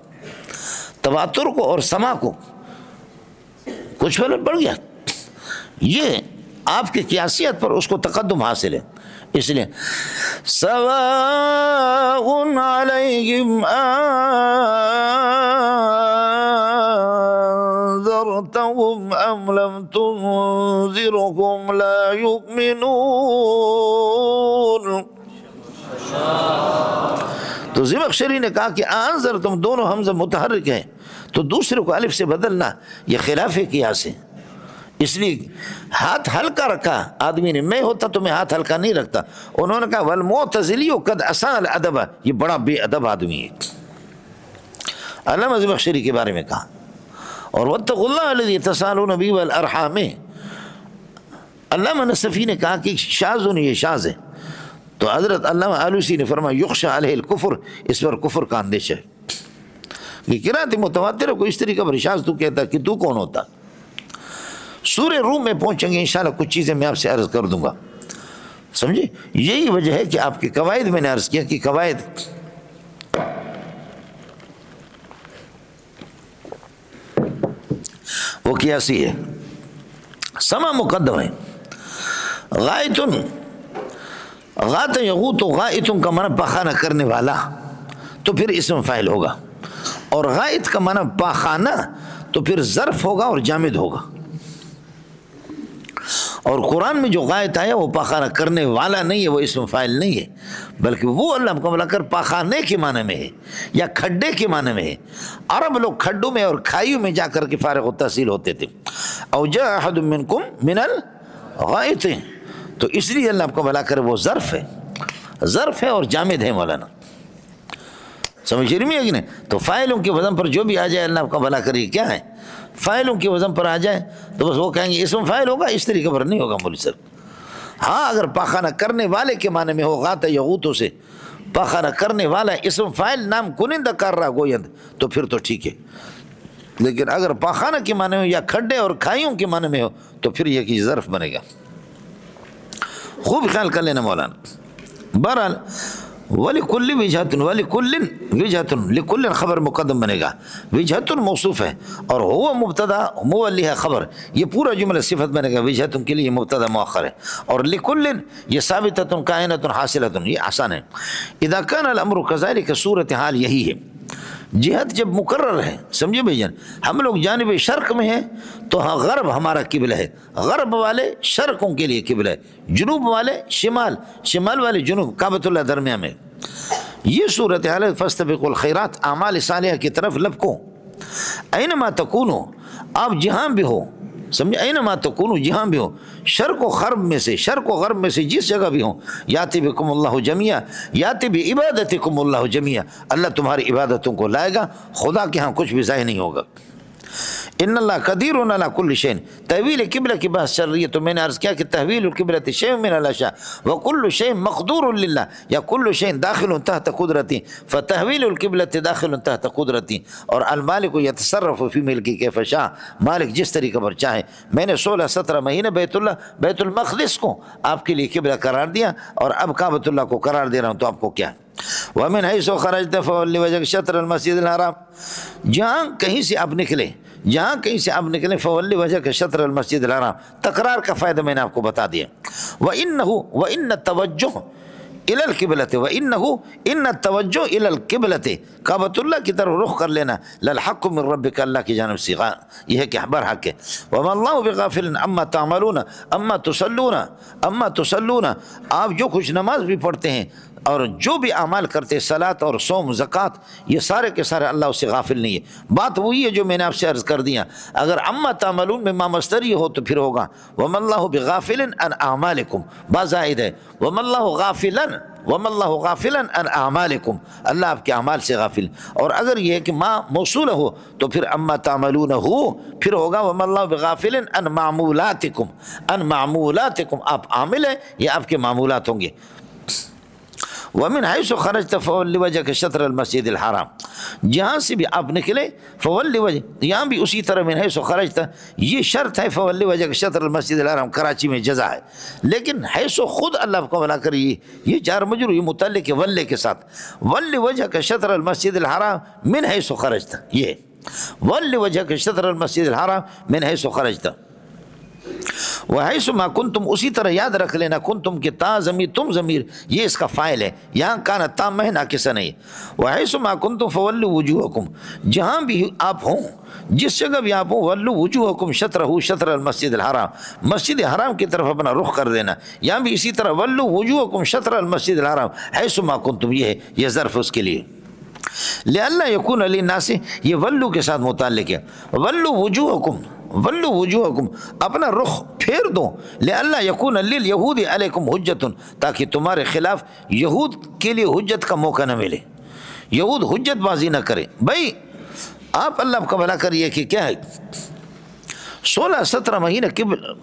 تواتر کو اور سما کو کچھ بھلا پڑھ گیا، یہ آپ کے قیاسیت پر اس کو تقدم حاصل ہے۔ اس لیے سواء علیہم انذرتہم ام لم تنذرہم لا یؤمنون۔ تو زمخشری نے کہا کہ انذر، تم دونوں حمزہ متحرک ہیں تو دوسرے کو الف سے بدلنا یہ خلاف قیاس ہے، اس لیے ہاتھ ہلکا رکھا آدمی نے، میں ہوتا تو میں ہاتھ ہلکا نہیں رکھتا۔ انہوں نے کہا والمعتزلی قد اساء الادب، یہ بڑا بے ادب آدمی ہے۔ علامہ زمخشری کے بارے میں کہا. اور واتقوا اللہ الذی تسالون بہ والارحام، علامہ نصفی نے کہا کہ شاذ یہ شاذ ہے. تو حضرت علامہ آلوسی نے فرمایا یخشى علیہ الکفر، اس پر کفر کا اندیشہ ہے. یہ قرات متواتر کو اس طریقے پر شاذ تو کہتا کہ تو کون ہوتا. سورہ روم میں پہنچیں گے انشاءاللہ، کچھ چیزیں میں آپ سے عرض کر دوں گا، سمجھے. یہی وجہ ہے کہ آپ کے قواعد میں نے عرض کیا کہ قواعد وہ قیاسی ہے. سما مقدم ہے. غائتن، غات یغوت، غائتن کا معنی پاخانہ کرنے والا، تو پھر اسم فاعل ہوگا. اور غائت کا معنی پاخانہ، تو پھر ظرف ہوگا اور جامد ہوگا. اور قرآن میں جو غائط آیا وہ پاخانہ کرنے والا نہیں ہے، وہ اسم فاعل نہیں ہے، بلکہ وہ اللہ کو بلا کر پاخانے کے معنی میں ہے یا کھڈے کے معنی میں ہے. عرب لوگ کھڈوں میں اور کھائیوں میں جا کر کے فارغ التحصیل ہوتے تھے. او جاء احد منکم من الغائط، تو اس لیے اللہ کو بلا کر وہ ظرف ہے، ظرف ہے اور جامد ہے. مولانا سمجھ رہی ہے کہ نہیں؟ تو فاعلوں کے وزن پر جو بھی آ جائے اللہ کا بھلا کریے، کیا ہے فاعلوں کے وزن پر آ جائے تو بس وہ کہیں گے اسم فاعل ہوگا، اس طریقے پر نہیں ہوگا مولوی صاحب. ہاں اگر پاخانہ کرنے والے کے معنی میں ہو غات یغوتوں سے پاخانہ کرنے والا اسم فاعل نام کنندہ کر رہا گویند تو پھر تو ٹھیک ہے. لیکن اگر پاخانہ کے معنی میں یا کھڈے اور کھائیوں کے معنی میں ہو تو پھر یہ کہ ظرف بنے گا. خوب خیال کر لینا مولانا. بہرحال وَلِكُلِّ وِجْهَةٌ وَلِكُلٍّ وِجْهَةٌ، لِكُلٍّ خبر مقدم بنے گا، وجہۃ موصوف ہے اور ہوا مبتدا، مولی ہے خبر. یہ پورا جملہ صفت بنے گا. وجہۃ کے لیے مبتدا مؤخر ہے، اور لِكُلٍّ یہ ثابتۃ کائنۃ حاصلۃ، یہ آسان ہے. اذا كان الامر كذلك، صورت حال یہی ہے. جہت جب مقرر ہے، سمجھے بھائی جان، ہم لوگ جانب شرق میں ہیں تو ہاں غرب ہمارا قبلہ ہے، غرب والے شرقوں کے لیے قبلہ ہے، جنوب والے شمال، شمال والے جنوب، کعبۃ اللہ درمیان میں. یہ صورت حال ہے. فاستبقوا الخیرات، اعمال صالحہ کی طرف لپکو. اینما تکونو، آپ جہاں بھی ہو، سمجھے، اینما تکونو، جہاں بھی ہو، شرق و غرب میں سے، شرق و غرب میں سے جس جگہ بھی ہوں، یاتی بکم اللہ جمیعا، یاتی بعبادتکم اللہ جمیعا، اللہ تمہاری عبادتوں کو لائے گا، خدا کے ہاں کچھ بھی ضائع نہیں ہوگا. ان اللہ قدیر علی کل شیء. تحویل قبلہ کی بات چل رہی ہے تو میں نے عرض کیا کہ تحویل القبلۃ شیء من الاشیاء وکل شیء مقدور للہ، یا کل شیء داخل تحت قدرتی، فتحویل القبلۃ داخل تحت قدرتی. اور المالک یتصرف فی ملکی کیف شاء، مالک جس طریقے پر چاہے. میں نے 16-17 مہینے بیت المقدس کو آپ کے لیے قبلہ قرار دیا اور اب کعبۃ اللہ کو قرار دے رہا ہوں، تو آپ کو کیا ہے. وَمِنْ حَيْثُ خَرَجْتَ فَوَلِّ وَجْهَكَ شَطْرَ الْمَسْجِدِ الْحَرَامِ، جہاں کہیں سے آپ نکلے، جہاں کہیں سے آپ نکلیں، فَوَلِّ وَجْهَكَ شَطْرَ الْمَسْجِدِ الْحَرَامِ، تکرار کا فائدہ میں نے آپ کو بتا دیا. وَإِنَّ التَّوَجُّهَ إِلَى الْقِبْلَةِ وَإِنَّهُ إِنَّ التَّوَجُّهَ إِلَى الْقِبْلَةِ، کعبۃ اللہ کی طرف رخ کر لینا، لَلْحَقُّ مِنْ رَبِّكَ، اللہ کی جانب سے یہ ہے کہ برحق ہے. وَمَا اللَّهُ بِغَافِلٍ عَمَّا تَعْمَلُونَ عَمَّا تُصَلُّونَ، آپ جو کچھ نماز بھی پڑھتے ہیں اور جو بھی اعمال کرتے، صلاۃ اور صوم، زکوٰۃ، یہ سارے کے سارے اللہ اس سے غافل نہیں ہے. بات وہی ہے جو میں نے آپ سے عرض کر دیا. اگر عما تعملون میں ما مصدری ہو تو پھر ہوگا وما اللہ بغافل عن اعمالکم، با زائد ہے، وما اللہ غافلا عن اعمالکم، اللہ آپ کے اعمال سے غافل. اور اگر یہ ہے کہ ما موصول ہو تو پھر اما تعملون ہو، پھر ہوگا وما اللہ بغافل عن معمولاتکم، آپ عامل ہیں، یہ آپ کے معمولات ہوں گے. وَمِنْ حَيْثُ خَرَجْتَ فَوَلِّ وَجْهَكَ شَطْرَ الْمَسْجِدِ الْحَرَامِ، جہاں سے بھی آپ نکلے، فَوَلِّ وَجْهَ، یہاں بھی اسی طرح من حیث خرجت، یہ شرط ہے فَوَلِّ وَجْهَكَ شَطْرَ الْمَسْجِدِ الْحَرَامِ، کراچی میں جزا ہے. لیکن حیث خود اللہ کو بنا کر یہ جار مجرور، یہ متعلق ہے ولِ کے ساتھ. وَلِّ وَجْهَكَ شَطْرَ الْمَسْجِدِ الْحَرَامِ من حیث خرجت، یہ وَلِّ وَجْهَكَ شَطْرَ الْمَسْجِدِ الْحَرَامِ من حیث خرجت. وحیث ما کنتم، اسی طرح یاد رکھ لینا کنتم کے تا ضمیر، تم ضمیر، یہ اس کا فاعل ہے، یہاں کانا تام ہے ناقصہ نہیں. وحیث ما کنتم فولوا وجوہکم، جہاں بھی آپ ہوں، جس جگہ بھی آپ ہوں، ولوا وجوہکم شطرہ، شطر المسجد الحرام، مسجد حرام کی طرف اپنا رخ کر دینا. یہاں بھی اسی طرح ولوا وجوہکم شطر المسجد الحرام، حیث ما کنتم، یہ ظرف اس کے لیے. لئلا یکون للناس، یہ ولو کے ساتھ متعلق ہے. ولوا وجوہکم، ولو وجوہکم، اپنا رخ پھیر دو، لئلا یکون للیہود علیکم حجت، تاکہ تمہارے خلاف یہود کے لیے حجت کا موقع نہ ملے، یہود حجت بازی نہ کرے. بھائی آپ اللہ کا بھلا کریے کہ کیا ہے 16-17 مہینہ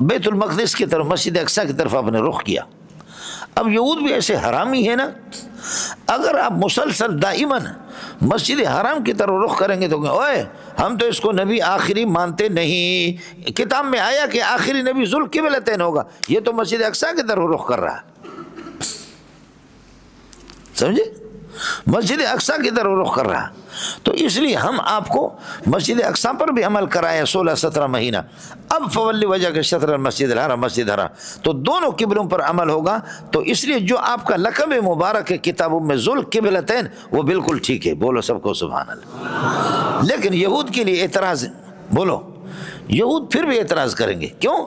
بیت المقدس کی طرف مسجد اقصی کی طرف آپ نے رخ کیا. اب یہود بھی ایسے حرامی ہے نا, اگر آپ مسلسل دائماً مسجد حرام کی طرف رخ کریں گے تو اوئے ہم تو اس کو نبی آخری مانتے نہیں, کتاب میں آیا کہ آخری نبی ذوالقبلتین ہوگا, یہ تو مسجد اقصی کی طرف رخ کر رہا ہے, سمجھے, مسجد اقصی کی طرف رخ کر رہا. تو اس لیے ہم آپ کو مسجد اقصی پر بھی عمل کرائے 16-17 مہینہ. اب فولی وجہ کے شطر المسجد الحرام مسجد حرام, تو دونوں قبلوں پر عمل ہوگا. تو اس لیے جو آپ کا لقب مبارک ہے کتابوں میں ذوالقبلتین, وہ بالکل ٹھیک ہے, بولو سب کو سبحان اللہ. لیکن یہود کے لیے اعتراض, بولو یہود پھر بھی اعتراض کریں گے, کیوں؟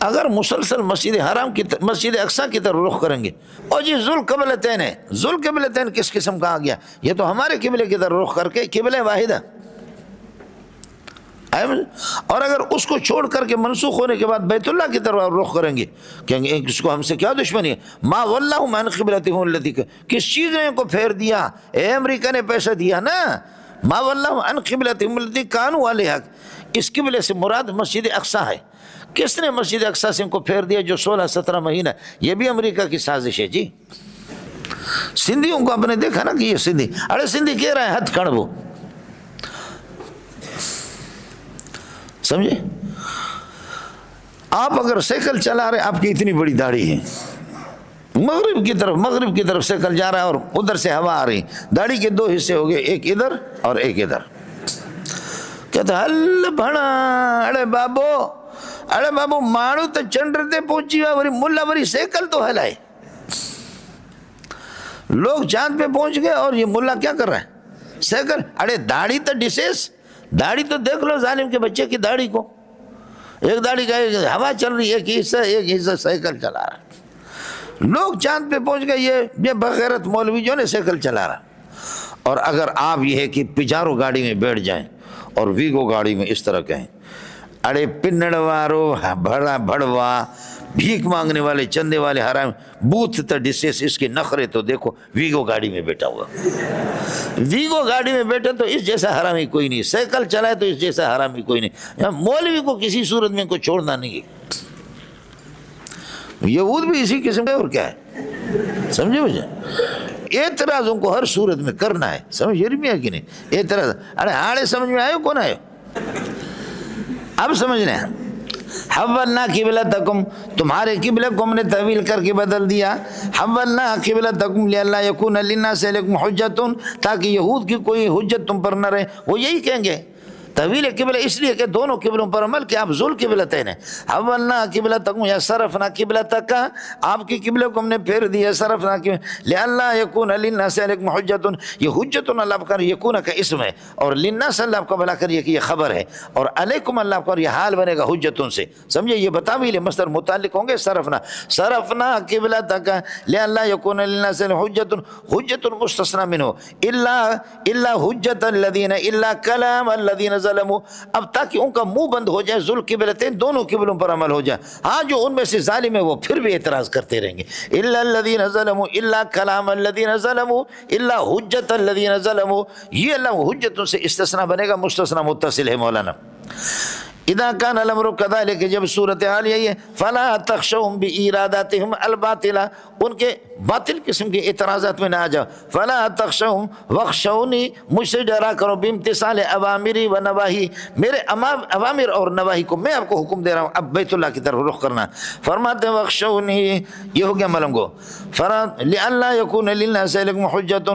اگر مسلسل مسجد حرام کی مسجد اقصی کی طرف رخ کریں گے, اور جی ذوالقبلتین ہے, ذوالقبلتین کس قسم کا آ گیا, یہ تو ہمارے قبلے کی طرف رخ کر کے قبلہ واحدہ, اور اگر اس کو چھوڑ کر کے منسوخ ہونے کے بعد بیت اللہ کی طرف رخ کریں گے, کہیں گے اس کو ہم سے کیا دشمنی ہے, ما واللہم عن قبلتہم التی, کس چیز نے ان کو پھیر دیا, اے امریکہ نے پیسہ دیا نا, ما واللہم عن قبلتہم التی کانوا علیہا, اس قبلے سے مراد مسجد اقصی ہے. کس نے مسجد اقصی سے ان کو پھیر دیا جو 16-17 مہینہ, یہ بھی امریکہ کی سازش ہے جی. سندھیوں کو آپ نے دیکھا نا کہ یہ سندھی, ارے سندھی کہہ رہا ہے ہتھ کھڑبو, سمجھے. آپ اگر سائیکل چلا رہے, آپ کی اتنی بڑی داڑھی ہے, مغرب کی طرف سائیکل جا رہا ہے اور ادھر سے ہوا آ رہی, داڑھی کے 2 حصے ہو گئے, ایک ادھر اور ایک ادھر. کہتا ہل بھڑا, ارے بابو مانو تو چنڈر تے پہنچی ہوا, وری ملا وری سائیکل تو ہلائے. لوگ چاند پہ پہنچ گئے اور یہ ملا کیا کر رہا ہے, سائیکل. ارے داڑھی تو ڈسیس, داڑھی تو دیکھ لو ظالم کے بچے کی داڑھی کو, ایک داڑھی کا ہوا چل رہی ہے, ایک حصہ سائیکل چلا رہا ہے. لوگ چاند پہ پہنچ گئے, یہ بغیرت مولوی جو نے سائیکل چلا رہا. اور اگر آپ یہ ہے کہ پجارو گاڑی میں بیٹھ جائیں اور ویگو گاڑی میں اس طرح کہیں, اڑے پنڑ وارو بھڑا بھڑوا, بھیک مانگنے والے چندے والے حرام, بوتھ تا ڈسیس, اس کے نخرے تو دیکھو, ویگو گاڑی میں بیٹھا ہوا, ویگو گاڑی میں بیٹھے تو اس جیسا حرامی کوئی نہیں, سائیکل چلائے تو اس جیسا حرامی کوئی نہیں. مولوی کو کسی صورت میں کو چھوڑنا نہیں ہے. یہود بھی اسی قسم کا, اور کیا ہے, سمجھے مجھے. اعتراضوں کو ہر صورت میں کرنا ہے, سمجھ رہی ہے کہ نہیں, اعتراض. ارے آڑے سمجھ میں آئے کون آئے, اب سمجھ رہے ہیں. حولنا قبلتکم, تمہارے قبلے کو ہم نے تحویل کر کے بدل دیا. حولنا قبلتکم لئلا یکون للناس علیکم حجۃ, تاکہ یہود کی کوئی حجت تم پر نہ رہے. وہ یہی کہیں گے تحویل قبلہ اس لیے کہ دونوں قبلوں پر عمل کہ آپ ذوالقبلتین ہیں. حولنا قبلتکم یا صرفنا قبلتک, آپ کی قبلے کو ہم نے پھیر دیا, صرفنا لئلا یکون للناس علیکم حجۃ, یہ حجت اللہ کا یکون کا اسم ہے, اور للناس اللہ کا بلا کریے کہ یہ خبر ہے, اور علیکم اللہ کا یہ حال بنے گا حجتوں سے, سمجھے. یہ بتاویل مصدر متعلق ہوں گے صرفنا قبلتک لئلا یکون للناس حجۃ, حجت مستثنی منہ, الا حجت الذین, الا کلام الذین ظلموا, اب تاکہ ان کا منہ بند ہو جائے, ذوالقبلتین دونوں قبلوں پر عمل ہو جائے. ہاں جو ان میں سے ظالم ہے وہ پھر بھی اعتراض کرتے رہیں گے, الا الذین ظلموا, الا کلام الذین ظلموا, الا حجت الذین ظلموا, یہ اللہ حجتوں سے استثناء بنے گا, مستثنی متصل ہے مولانا. اذا كان الامر كذلك, جب صورتحال یہی ہے, فلا تخشوهم باراداتهم الباطلہ, ان کے باطل قسم کے اعتراضات میں نہ آ جاؤ. فلا تخشوهم واخشونی, مجھ سے ڈرا کرو, بامتثال اوامری و نواہی, میرے اوامر اور نواہی کو میں آپ کو حکم دے رہا ہوں. اب بیت اللہ کی طرف رخ کرنا, فرماتے ہیں واخشونی, یہ ہو گیا ملنگو. لئلا يكون للناس علیکم حجۃ,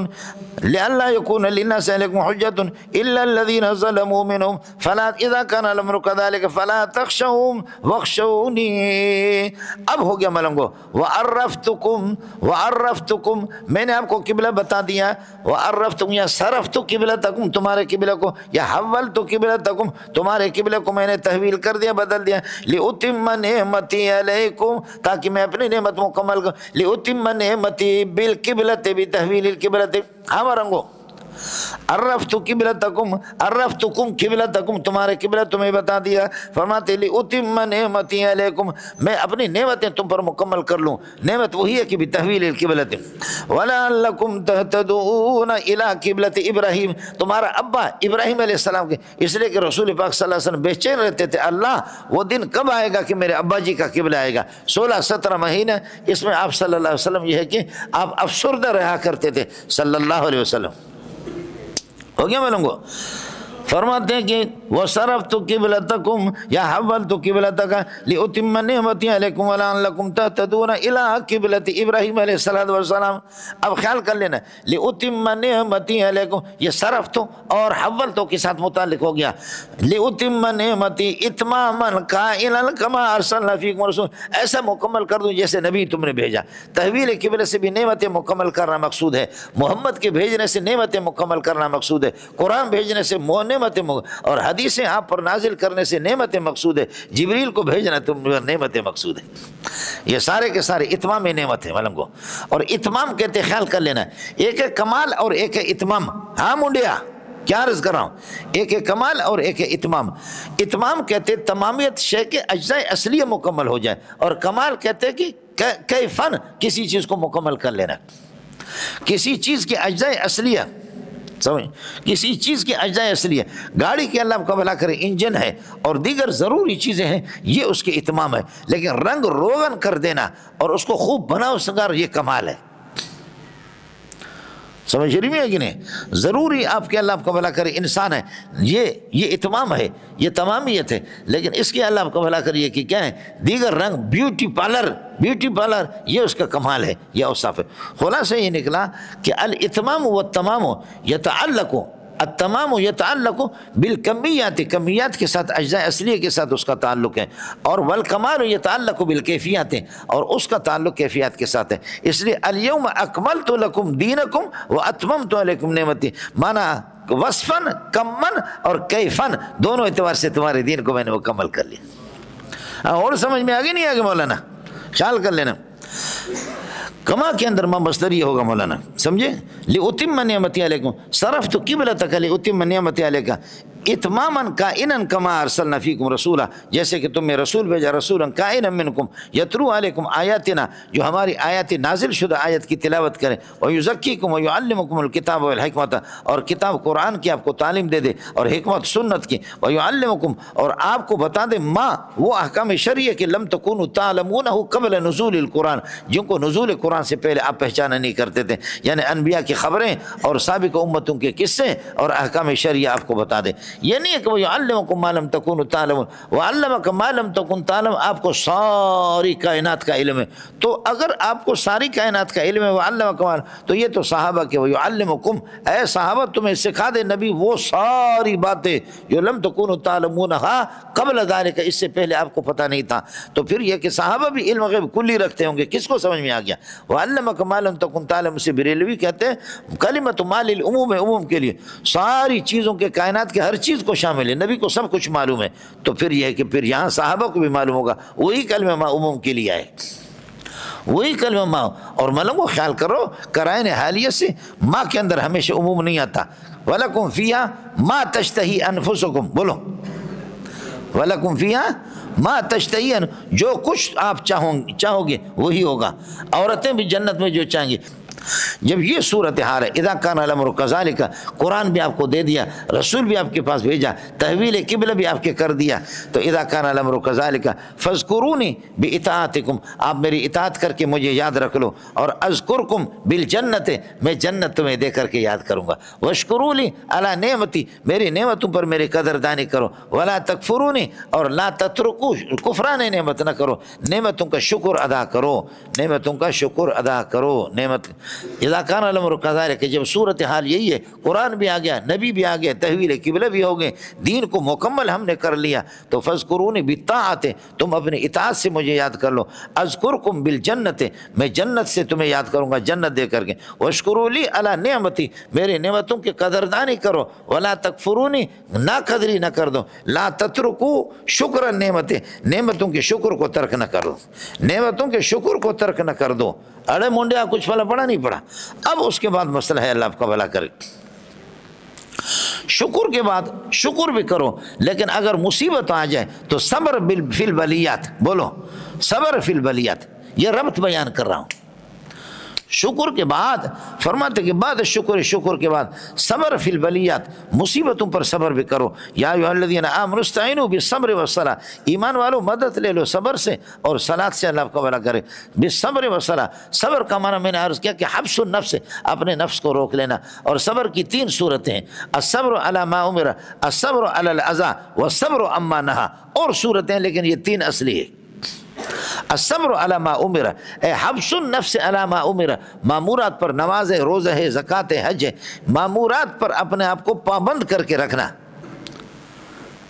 لئلا يكون للناس علیکم حجۃ الا الذین ظلموا منهم, فلا اذا كان الامر كذلك فلا تخشوهم واخشونی. اب ہو گیا ملنگو. وعرفتکم, میں نے آپ کو قبلہ بتا دیا. وعرفتکم یا صرفت قبلتکم, تمہارے قبلہ کو, یا حولت قبلتکم, تمہارے قبلہ کو میں نے تحویل کر دیا, بدل دیا. لأتم نعمتی علیکم, تاکہ میں اپنی نعمت مکمل کروں. لأتم نعمتی بالقبلۃ, بتحویل القبلۃ. ہاں مرنگو, عرفتو قبلتکم عرفتکم قبلتکم تمہارے قبلہ تمہیں بتا دیا. فرماتے لأتم نعمتی علیکم میں اپنی نعمتیں تم پر مکمل کر لوں. نعمت وہی ہے کہ بتحویل القبلۃ ولعلکم تہتدون الی قبلۃ ابراہیم. تمہارا ابا ابراہیم علیہ السلام کے اس لیے کہ رسول پاک صلی اللہ علیہ وسلم بے چین رہتے تھے اللہ وہ دن کب آئے گا کہ میرے ابا جی کا قبلہ آئے گا. 16-17 مہینہ اس میں آپ صلی اللہ علیہ وسلم یہ ہے کہ آپ افسردہ رہا کرتے تھے صلی اللہ علیہ وسلم. ہو گیا معلوم کو. فرماتے ہیں کہ وَصَرَفْتُ قِبْلَتَكُمْ یا حَوَّلْتُ قِبْلَتَكَ لِأُتِمَّ نِعْمَتِي عَلَيْكُمْ وَلَعَلَّكُمْ تَهْتَدُونَ إِلَىٰ قِبْلَةِ ابراہیم علیہ السلام. اب خیال کر لینا لِأُتِمَّ نِعْمَتِي عَلَيْكُمْ یہ صرفت اور حولت کے ساتھ متعلق ہو گیا. لِأُتِمَّ نِعْمَتِي اتماما قائلا كما ارسلنا فيكم رسول ایسا مکمل کر دوں جیسے نبی تم نے بھیجا. تحویل قبلہ سے بھی نعمتیں مکمل کرنا مقصود ہے. محمد کے بھیجنے سے نعمتیں مکمل کرنا مقصود ہے. قرآن بھیجنے سے نعمتیں اور حدیثیں آپ پر نازل کرنے سے نعمتیں مقصود ہے. جبریل کو بھیجنا تم نعمتیں مقصود ہے. یہ سارے کے سارے اتمام نعمت ہیں معلوم کو. اور اتمام کہتے خیال کر لینا ایک ہے کمال اور ایک ہے اتمام. ہاں منڈیا کیا عرض کر رہا ہوں ایک ہے کمال اور ایک ہے اتمام. اتمام کہتے تمامیت شے کے اجزاء اصلیہ مکمل ہو جائے اور کمال کہتے کہ کیفن کسی چیز کو مکمل کر لینا. کسی چیز کے اجزاء اصلیہ سمجھ کسی چیز کی اجزاء اصلیہ گاڑی کے اللہ کا بھلا کرے انجن ہے اور دیگر ضروری چیزیں ہیں یہ اس کے اتمام ہے. لیکن رنگ روغن کر دینا اور اس کو خوب بناؤ سنگار یہ کمال ہے. سمجھ رہی ہے کہ نہیں. ضروری آپ کے اللہ آپ کا بھلا کرے انسان ہے یہ اتمام ہے یہ تمامیت ہے. لیکن اس کے اللہ آپ کا بھلا کریے کہ کیا ہے دیگر رنگ بیوٹی پارلر یہ اس کا کمال ہے یہ اوصاف ہے. خلاصہ یہ نکلا کہ الاتمام والتمام یتعلق التمام یتعلق بالکمیات کمیات کے ساتھ اجزاء اصلیہ کے ساتھ اس کا تعلق ہے. اور والکمال یتعلق بالکیفیات اور اس کا تعلق کیفیات کے ساتھ ہے. اس لیے الیوم اکملت لکم دینکم واتممت علیکم نعمتی مانا وصفاً کمن اور کیفن دونوں اعتبار سے تمہارے دین کو میں نے مکمل کر لیا. اور سمجھ میں آگے نہیں آگے مولانا خیال کر لینا. کما کے اندر مصدر یہ ہوگا مولانا سمجھے. لِأُتِمَّ نِعْمَتِي عَلَيْكُمْ صَرَفْتُ قِبْلَتَكَ لِأُتِمَّ نِعْمَتِي عَلَيْكَ اتماماً کائناً کما ارسلنا فیکم رسولا جیسے کہ تم میں رسول بھیجا رسولاً کائناً منکم یتلو علیکم آیاتنا جو ہماری آیات نازل شدہ آیت کی تلاوت کرے ویزکیکم ویعلمکم الکتاب والحکمت اور کتاب قرآن کی آپ کو تعلیم دے دے اور حکمت سنت کی ویعلمکم اور آپ کو بتا دے ما وہ احکام شرعیہ کہ لم تکونوا تعلمونہ قبل نزول القرآن جن کو نزول قرآن سے پہلے آپ پہچانا نہیں کرتے تھے. یعنی انبیاء کی خبریں اور سابق امتوں کے قصے اور احکام شرعیہ آپ کو بتا دے. یہ نہیں ہے کہ وہ یعلمکم ما لم تکونوا تعلمون وعلمک ما لم تکن تعلم آپ کو ساری کائنات کا علم ہے. تو اگر آپ کو ساری کائنات کا علم ہے وعلمک ما تو یہ تو صحابہ کے ویعلمکم اے صحابہ تمہیں سکھا دے نبی وہ ساری باتیں جو لم تکونوا تعلمونہا قبل ذالک اس سے پہلے آپ کو پتہ نہیں تھا. تو پھر یہ کہ صحابہ بھی علم غیب کلی رکھتے ہوں گے. کس کو سمجھ میں آ گیا وعلمک ما لم تکن تعلم سے بریلوی کہتے ہیں کلمۃ ما للعموم عموم کے لیے ساری چیزوں کے کائنات کے ہر چیز کو شامل ہے. نبی کو سب کچھ معلوم ہے. تو پھر یہ ہے کہ پھر یہاں صحابہ کو بھی معلوم ہوگا وہی کلمہ ما عموم کے لیے آئے وہی کلمہ ما. اور معلوم کو خیال کرو قرائن حالیہ سے ما کے اندر ہمیشہ عموم نہیں آتا. وَلَكُمْ فِيهَا مَا تَشْتَهِي أَنفُسُكُمْ بولو وَلَكُمْ فِيهَا مَا تَشْتَهِي جو کچھ آپ چاہو گے وہی ہوگا. عورتیں بھی جنت میں جو چاہیں گی. جب یہ صورتحال ہے اذا کان الامر کذالک قرآن بھی آپ کو دے دیا رسول بھی آپ کے پاس بھیجا تحویل قبلہ بھی آپ کے کر دیا تو اذا کان الامر کذالک فاذکرونی باطاعتکم آپ میری اطاعت کر کے مجھے یاد رکھ لو اور اذکرکم بالجنت میں جنت تمہیں دے کر کے یاد کروں گا. واشکروا لی علی نعمتی میری نعمتوں پر میری قدردانی کرو ولا تکفرونی اور لا تترکو کفران نعمت نہ کرو نعمتوں کا شکر ادا کرو نعمتوں کا شکر ادا کرو. نعمت اذا کان الامر کذالک جب صورتحال یہی ہے قرآن بھی آ گیا نبی بھی آ گیا تحویل قبلہ بھی ہو گئے دین کو مکمل ہم نے کر لیا تو فاذکرونی بالطاعت تم اپنی اطاعت سے مجھے یاد کر لو. اذکرکم بالجنت میں جنت سے تمہیں یاد کروں گا جنت دے کر کے. واشکروا لی علی نعمتی میری نعمتوں کی قدردانی کرو ولا تکفرونی ناقدری نہ کر دو. لا تترکو شکر نعمت نعمتوں کے شکر کو ترک نہ کرو نعمتوں کے شکر کو ترک نہ کر دو. ارے مونڈیا کچھ پھلا پڑا نہیں پڑا. اب اس کے بعد مسئلہ ہے اللہ آپ کا بھلا کرے شکر کے بعد شکر بھی کرو، لیکن اگر مصیبت آ جائے تو صبر فی البلیات، بولو صبر فی البلیات، یہ ربط بیان کر رہا ہوں۔ شکر کے بعد فرماتے کہ بعد شکر کے بعد صبر فی البلیات، مصیبتوں پر صبر بھی کرو۔ یا ایھا الذین آمنوا استعینوا بالصبر والصلاۃ، ایمان والو مدد لے لو صبر سے اور صلاۃ سے، اللہ آپ کا بھلا کرے۔ بالصبر والصلاۃ، صبر کا معنی میں نے عرض کیا کہ حبس النفس، اپنے نفس کو روک لینا، اور صبر کی 3 صورتیں ہیں، الصبر علی ما امر، الصبر علی الاذى، والصبر عما نہى، اور صورتیں لیکن یہ 3 اصلی ہے۔ الصبر علی ما امر، اے حبس النفس علی ما امر، مامورات پر، نماز ہے، روزہ ہے، زکوٰۃ ہے، حج ہے، مامورات پر اپنے آپ کو پابند کر کے رکھنا۔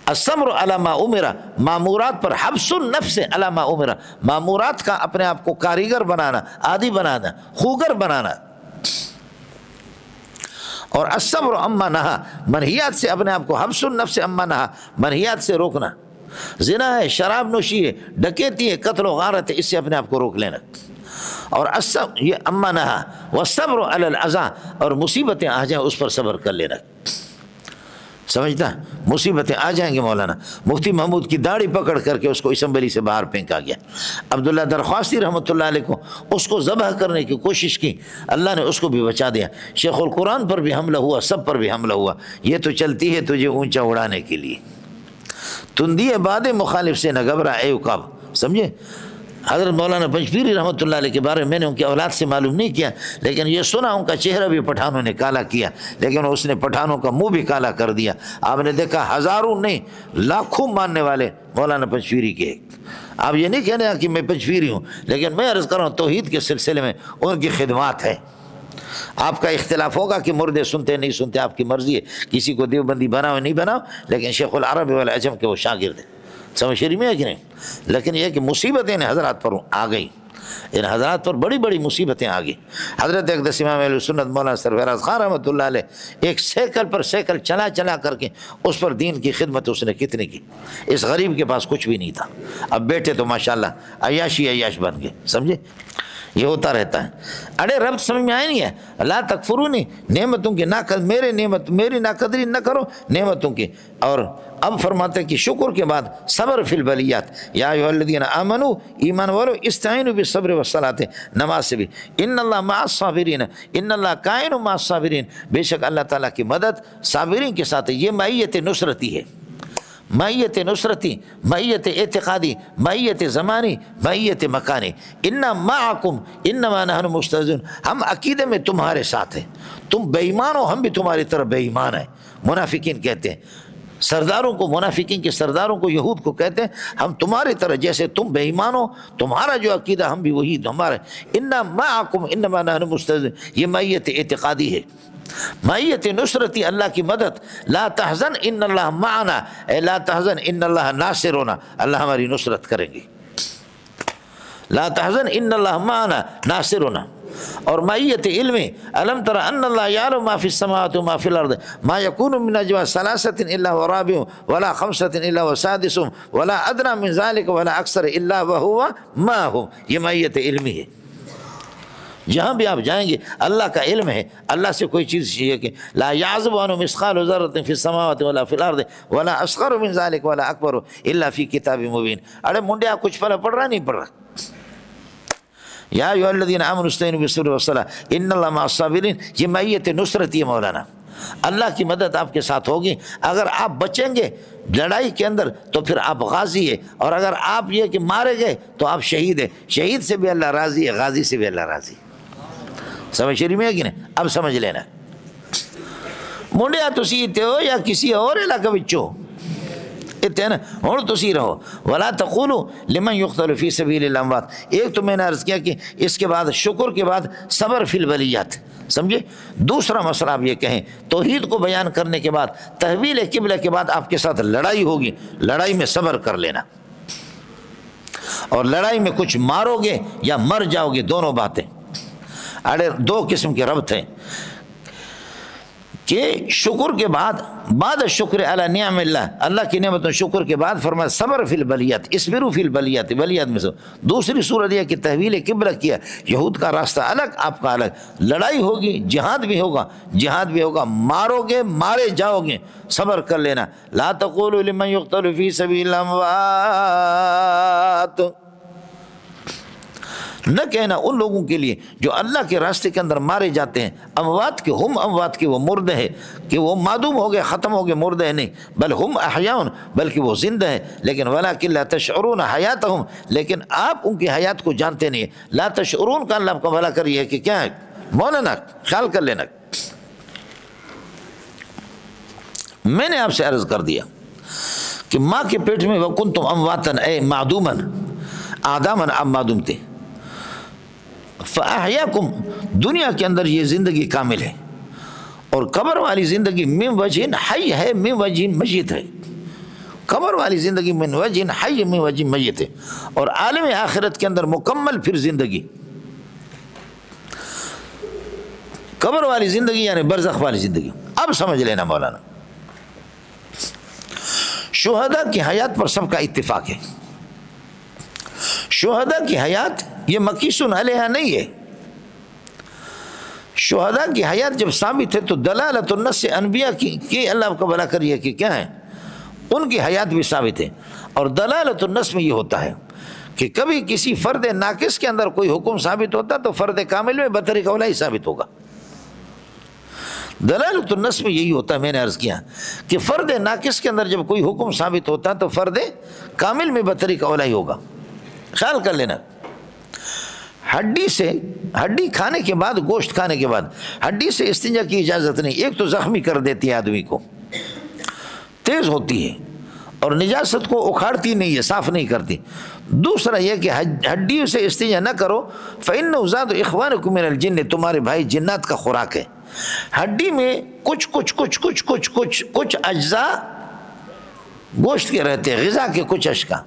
الصبر علی ما امر، مامورات پر، حبس النفس علی ما امر، مامورات کا اپنے آپ کو کاریگر بنانا، عادی بنانا، خوگر بنانا۔ اور الصبر عما نہى، منہیات سے اپنے آپ کو، حبس النفس عما نہى، منہیات سے روکنا، زنا ہے، شراب نوشی ہے، ڈکیتی ہے، قتل و غارت ہے، اس سے اپنے آپ کو روک لینا۔ اور یہ اما نہا، والصبر علی الاذى، اور مصیبتیں آ جائیں اس پر صبر کر لینا۔ سمجھتا، مصیبتیں آ جائیں گے مولانا، مفتی محمود کی داڑھی پکڑ کر کے اس کو اسمبلی سے باہر پھینکا گیا۔ عبداللہ درخواستی رحمۃ اللہ علیہ کو اس کو ذبح کرنے کی کوشش کی، اللہ نے اس کو بھی بچا دیا۔ شیخ القرآن پر بھی حملہ ہوا، سب پر بھی حملہ ہوا۔ یہ تو چلتی ہے تجھے اونچا اڑانے کے لیے، تندی باد مخالف سے نہ گھبرا اے عقاب، سمجھے؟ حضرت مولانا پنجپیری رحمۃ اللہ علیہ کے بارے میں نے ان کی اولاد سے معلوم نہیں کیا، لیکن یہ سنا ان کا چہرہ بھی پٹھانوں نے کالا کیا، لیکن اس نے پٹھانوں کا منہ بھی کالا کر دیا۔ آپ نے دیکھا ہزاروں نہیں لاکھوں ماننے والے مولانا پنجپیری کے۔ آپ یہ نہیں کہنے کہ میں پنجپیری ہوں، لیکن میں عرض کر رہا ہوں توحید کے سلسلے میں ان کی خدمات ہے۔ آپ کا اختلاف ہوگا کہ مردے سنتے نہیں سنتے، آپ کی مرضی ہے، کسی کو دیوبندی بناؤ نہیں بناؤ، لیکن شیخ العرب والعجم کے وہ شاگرد ہیں، سمجھ شریف میں ہے کہ نہیں؟ لیکن یہ کہ مصیبتیں ان حضرات پر آ گئی، ان حضرات پر بڑی بڑی مصیبتیں آ گئی۔ حضرت اقدس امام اہل سنت مولانا سرفراز خان رحمۃ اللہ علیہ ایک سیکل پر سیکل چلا کر کے اس پر دین کی خدمت اس نے کتنی کی۔ اس غریب کے پاس کچھ بھی نہیں تھا، اب بیٹے تو ماشاءاللہ عیاش بن گئے، سمجھے؟ یہ ہوتا رہتا ہے۔ اڑے رب سمجھ میں آئے نہیں ہے، لا تکفرونی، نعمتوں کی میری ناقدری نہ کرو نعمتوں کی۔ اور اب فرماتے ہیں کہ شکر کے بعد صبر فی البلیات، یا ایھا الذین آمنوا، ایمان والو، استعینوا بالصبر والصلاۃ، نماز سے بھی، ان اللہ مع الصابرین، ان اللہ کائن مع الصابرین، بے شک اللہ تعالیٰ کی مدد صابرین کے ساتھ ہے۔ یہ معیت نصرتی ہے، معیت نصرتی، معیت اعتقادی، معیت زمانی، معیت مکانی۔ انا معکم انما نحن مستہزئون، ہم عقیدے میں تمہارے ساتھ ہیں، تم بے ایمان ہو، ہم بھی تمہاری طرف بے ایمان ہیں۔ منافقین کہتے ہیں سرداروں کو، منافقین کے سرداروں کو، یہود کو کہتے ہیں ہم تمہاری طرح، جیسے تم بے ایمان ہو، تمہارا جو عقیدہ ہم بھی وہی ہمارا۔ انا معکم انما نحن مستہزئون، یہ معیت اعتقادی ہے۔ معیت نصرتی، اللہ کی مدد، لا تحزن ان اللہ معنا، اے لا تحزن ان اللہ ناصرنا، اللہ ہماری نصرت کریں گے، لا تحزن ان اللہ معنا ناصرنا۔ اور معیت علمی، الم تر ان اللہ یعلم ما فی السماوات وما فی الارض ما یکون من نجوى ثلاثۃ الا هو رابعهم ولا خمسۃ الا هو سادسهم ولا ادنى من ذلك ولا اکثر الا وهو معهم، یہ معیت علمی ہے۔ جہاں بھی آپ جائیں گے اللہ کا علم ہے، اللہ سے کوئی چیز چاہیے کہ لا یعزب عنہ مثقال ذرۃ فی السماوات ولا فی الارض ولا اصغر من ذلك ولا اکبر الا فی کتاب مبین۔ ارے منڈے آپ کچھ پڑھ رہا نہیں پڑھ رہا؟ یا ایھا الذین آمنوا استعینوا بالصبر والصلاۃ ان اللہ مع الصابرین، یہ معیت نصرت ہے مولانا، اللہ کی مدد آپ کے ساتھ ہوگی۔ اگر آپ بچیں گے لڑائی کے اندر تو پھر آپ غازی ہے، اور اگر آپ یہ کہ مارے گئے تو آپ شہید ہیں، شہید سے بھی اللہ راضی ہے، غازی سے بھی اللہ راضی ہے۔ سمجھ شریف میں ہے کہ نہیں؟ اب سمجھ لینا، منڈیا تسی تے ہو یا کسی اور علاقہ بچو اتنے نا، ہوں تسی رہو۔ ولا تقولوا لمن يقتل في سبيل الله اموات، ایک تو میں نے عرض کیا کہ اس کے بعد شکر کے بعد صبر فی البلیات، سمجھے؟ دوسرا مسئلہ آپ یہ کہیں توحید کو بیان کرنے کے بعد تحویل قبلہ کے بعد آپ کے ساتھ لڑائی ہوگی، لڑائی میں صبر کر لینا، اور لڑائی میں کچھ مارو گے یا مر جاؤ گے، دونوں باتیں۔ اڑے 2 قسم کے ربط ہیں، کہ شکر کے بعد شکر علی نعم اللہ، اللہ کی نعمتوں شکر کے بعد فرمایا صبر فی البلیات، اسبروا فی البلیات، بلیات میں سے دوسری صورت یہ کہ تحویل قبلہ کیا، یہود کا راستہ الگ، آپ کا الگ، لڑائی ہوگی، جہاد بھی ہوگا، مارو گے، مارے جاؤ گے، صبر کر لینا. لا تقولوا لمن یقتل فی سبیل اللہ اموات، نہ کہنا ان لوگوں کے لیے جو اللہ کے راستے کے اندر مارے جاتے ہیں، اموات کے ہم اموات کے وہ مردے ہیں، کہ وہ معدوم ہو گئے، ختم ہو گئے، مردے نہیں، بل ہم احیاء، بلکہ وہ زندہ ہیں، لیکن ولکن لا تشعرون حیاتہم، لیکن آپ ان کی حیات کو جانتے نہیں. لا تشعرون کا اللہ آپ کا بھلا کریے ہے کہ کیا ہے مولانا، خیال کر لینا. میں نے آپ سے عرض کر دیا کہ ماں کے پیٹ میں وکنتم امواتن، اے معدومن، آدامن، آپ معدوم تھے. فاحیاکم، دنیا کے اندر یہ زندگی کامل ہے، اور قبر والی زندگی من وجہ حی ہے، من وجہ میت ہے. قبر والی زندگی من وجہ حی، من وجہ میت ہے، اور عالم آخرت کے اندر مکمل پھر زندگی. قبر والی زندگی یعنی برزخ والی زندگی. اب سمجھ لینا مولانا، شہداء کی حیات پر سب کا اتفاق ہے. شہداء کی حیات یہ مقیس علیہا نہیں ہے. شہداء کی حیات جب ثابت ہے تو دلالت النص انبیاء کی اللہ کا بھلا کریے کہ کیا ہے، ان کی حیات بھی ثابت ہے. اور دلالت النص میں یہ ہوتا ہے کہ کبھی کسی فرد ناقص کے اندر کوئی حکم ثابت ہوتا تو فرد کامل میں بطریق اولا ہی ثابت ہوگا. دلالت النص میں یہی ہوتا ہے. میں نے عرض کیا کہ فرد ناقص کے اندر جب کوئی حکم ثابت ہوتا تو فرد کامل میں بطریق اولا ہی ہوگا. خیال کر لینا، ہڈی کھانے کے بعد، گوشت کھانے کے بعد ہڈی سے استنجا کی اجازت نہیں. ایک تو زخمی کر دیتی ہے آدمی کو، تیز ہوتی ہے اور نجاست کو اکھاڑتی نہیں ہے، صاف نہیں کرتی. دوسرا یہ کہ ہڈی سے استنجا نہ کرو، فإنه زاد إخوانكم من الجن، تمہارے بھائی جنات کا خوراک ہے. ہڈی میں کچھ اجزاء گوشت کے رہتے ہیں، غذا کے کچھ اشکا،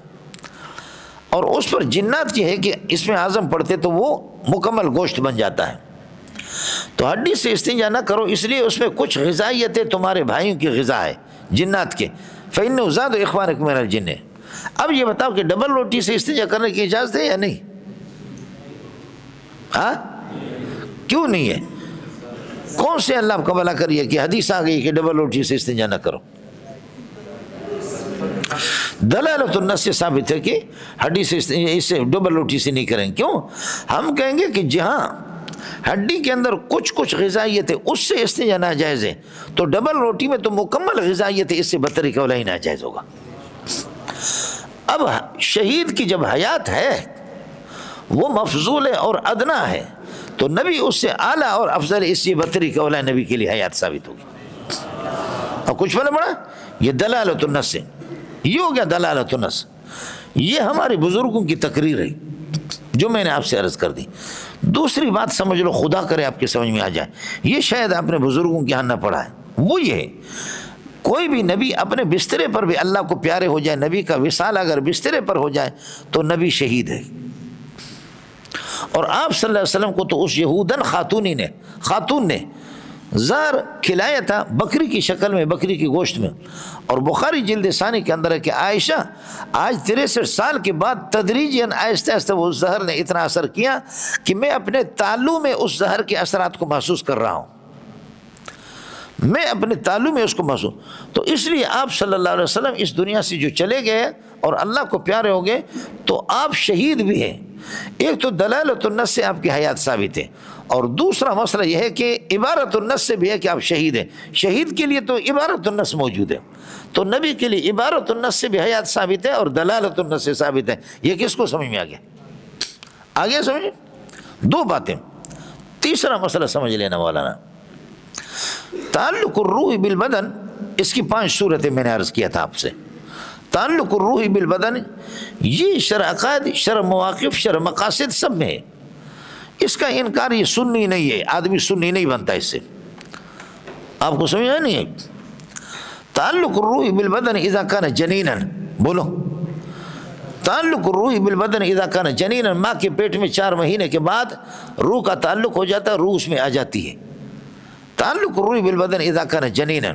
اور اس پر جنات یہ ہے کہ اس میں ہضم پڑتے تو وہ مکمل گوشت بن جاتا ہے. تو ہڈی سے استنجا نہ کرو، اس لیے اس میں کچھ غذائیتیں تمہارے بھائیوں کی غذا ہے جنات کے. فإنه زاد إخوانكم من الجن. اب یہ بتاؤ کہ ڈبل روٹی سے استنجا کرنے کی اجازت ہے یا نہیں؟ ہاں کیوں نہیں ہے؟ کون سے اللہ کا بھلا کریے کہ حدیث آ گئی کہ ڈبل روٹی سے استنجا نہ کرو؟ دلالت النص سے ثابت ہے کہ ہڈی سے اس سے ڈبل روٹی سے نہیں کریں. کیوں؟ ہم کہیں گے کہ جہاں ہڈی کے اندر کچھ غذائیت ہے اس سے استنجا ناجائز ہے، تو ڈبل روٹی میں تو مکمل غذائیت ہے، اس سے بطریق اولا ہی ناجائز ہوگا. اب شہید کی جب حیات ہے وہ مفضول ہے اور ادنا ہے، تو نبی اس سے اعلیٰ اور افضل، اس سے بطریق اولا نبی کے لیے حیات ثابت ہوگی. اور کچھ فرق پڑا؟ یہ دلالت النص سے یہ ہو گیا. دلالت النص یہ ہمارے بزرگوں کی تقریر ہے جو میں نے آپ سے عرض کر دی. دوسری بات سمجھ لو، خدا کرے آپ کے سمجھ میں آ جائے، یہ شاید آپ نے بزرگوں کے یہاں نہ پڑھا ہے. وہ یہ ہے، کوئی بھی نبی اپنے بسترے پر بھی اللہ کو پیارے ہو جائے، نبی کا وصال اگر بسترے پر ہو جائے تو نبی شہید ہے. اور آپ صلی اللہ علیہ وسلم کو تو اس یہودن خاتون نے زہر کھلایا تھا بکری کی شکل میں، بکری کی گوشت میں. اور بخاری جلد ثانی کے اندر ہے کہ عائشہ آج 63 سال کے بعد تدریجاً آہستہ آہستہ وہ زہر نے اتنا اثر کیا کہ میں اپنے تالو میں اس زہر کے اثرات کو محسوس کر رہا ہوں، میں اپنے تالو میں اس کو محسوس. تو اس لیے آپ صلی اللہ علیہ وسلم اس دنیا سے جو چلے گئے اور اللہ کو پیارے ہو گئے تو آپ شہید بھی ہیں. ایک تو دلالت النص سے آپ کی حیات ثابت ہے، اور دوسرا مسئلہ یہ ہے کہ عبارت النص سے بھی ہے کہ آپ شہید ہیں. شہید کے لیے تو عبارت النص موجود ہے، تو نبی کے لیے عبارت النص سے بھی حیات ثابت ہے اور دلالت النص سے ثابت ہے. یہ کس کو سمجھ میں آ گیا؟ آگے سمجھیں دو باتیں. تیسرا مسئلہ سمجھ لینا مولانا، تعلق الروح بالبدن، اس کی 5 صورتیں میں نے عرض کیا تھا آپ سے. تعلق الروح بالبدن یہ شرع عقائد، شرع مواقف، شرع مقاصد سب میں ہے. اس کا انکار یہ سنی نہیں ہے، آدمی سنی نہیں بنتا اس سے. آپ کو سمجھا نہیں ہے؟ تعلق الروح بالبدن اذا کان جنینا، بولو تعلق الروح بالبدن اذا کان جنینا، ماں کے پیٹ میں 4 مہینے کے بعد روح کا تعلق ہو جاتا ہے، روح اس میں آ جاتی ہے. تعلق الروح بالبدن اذا كان جنینا،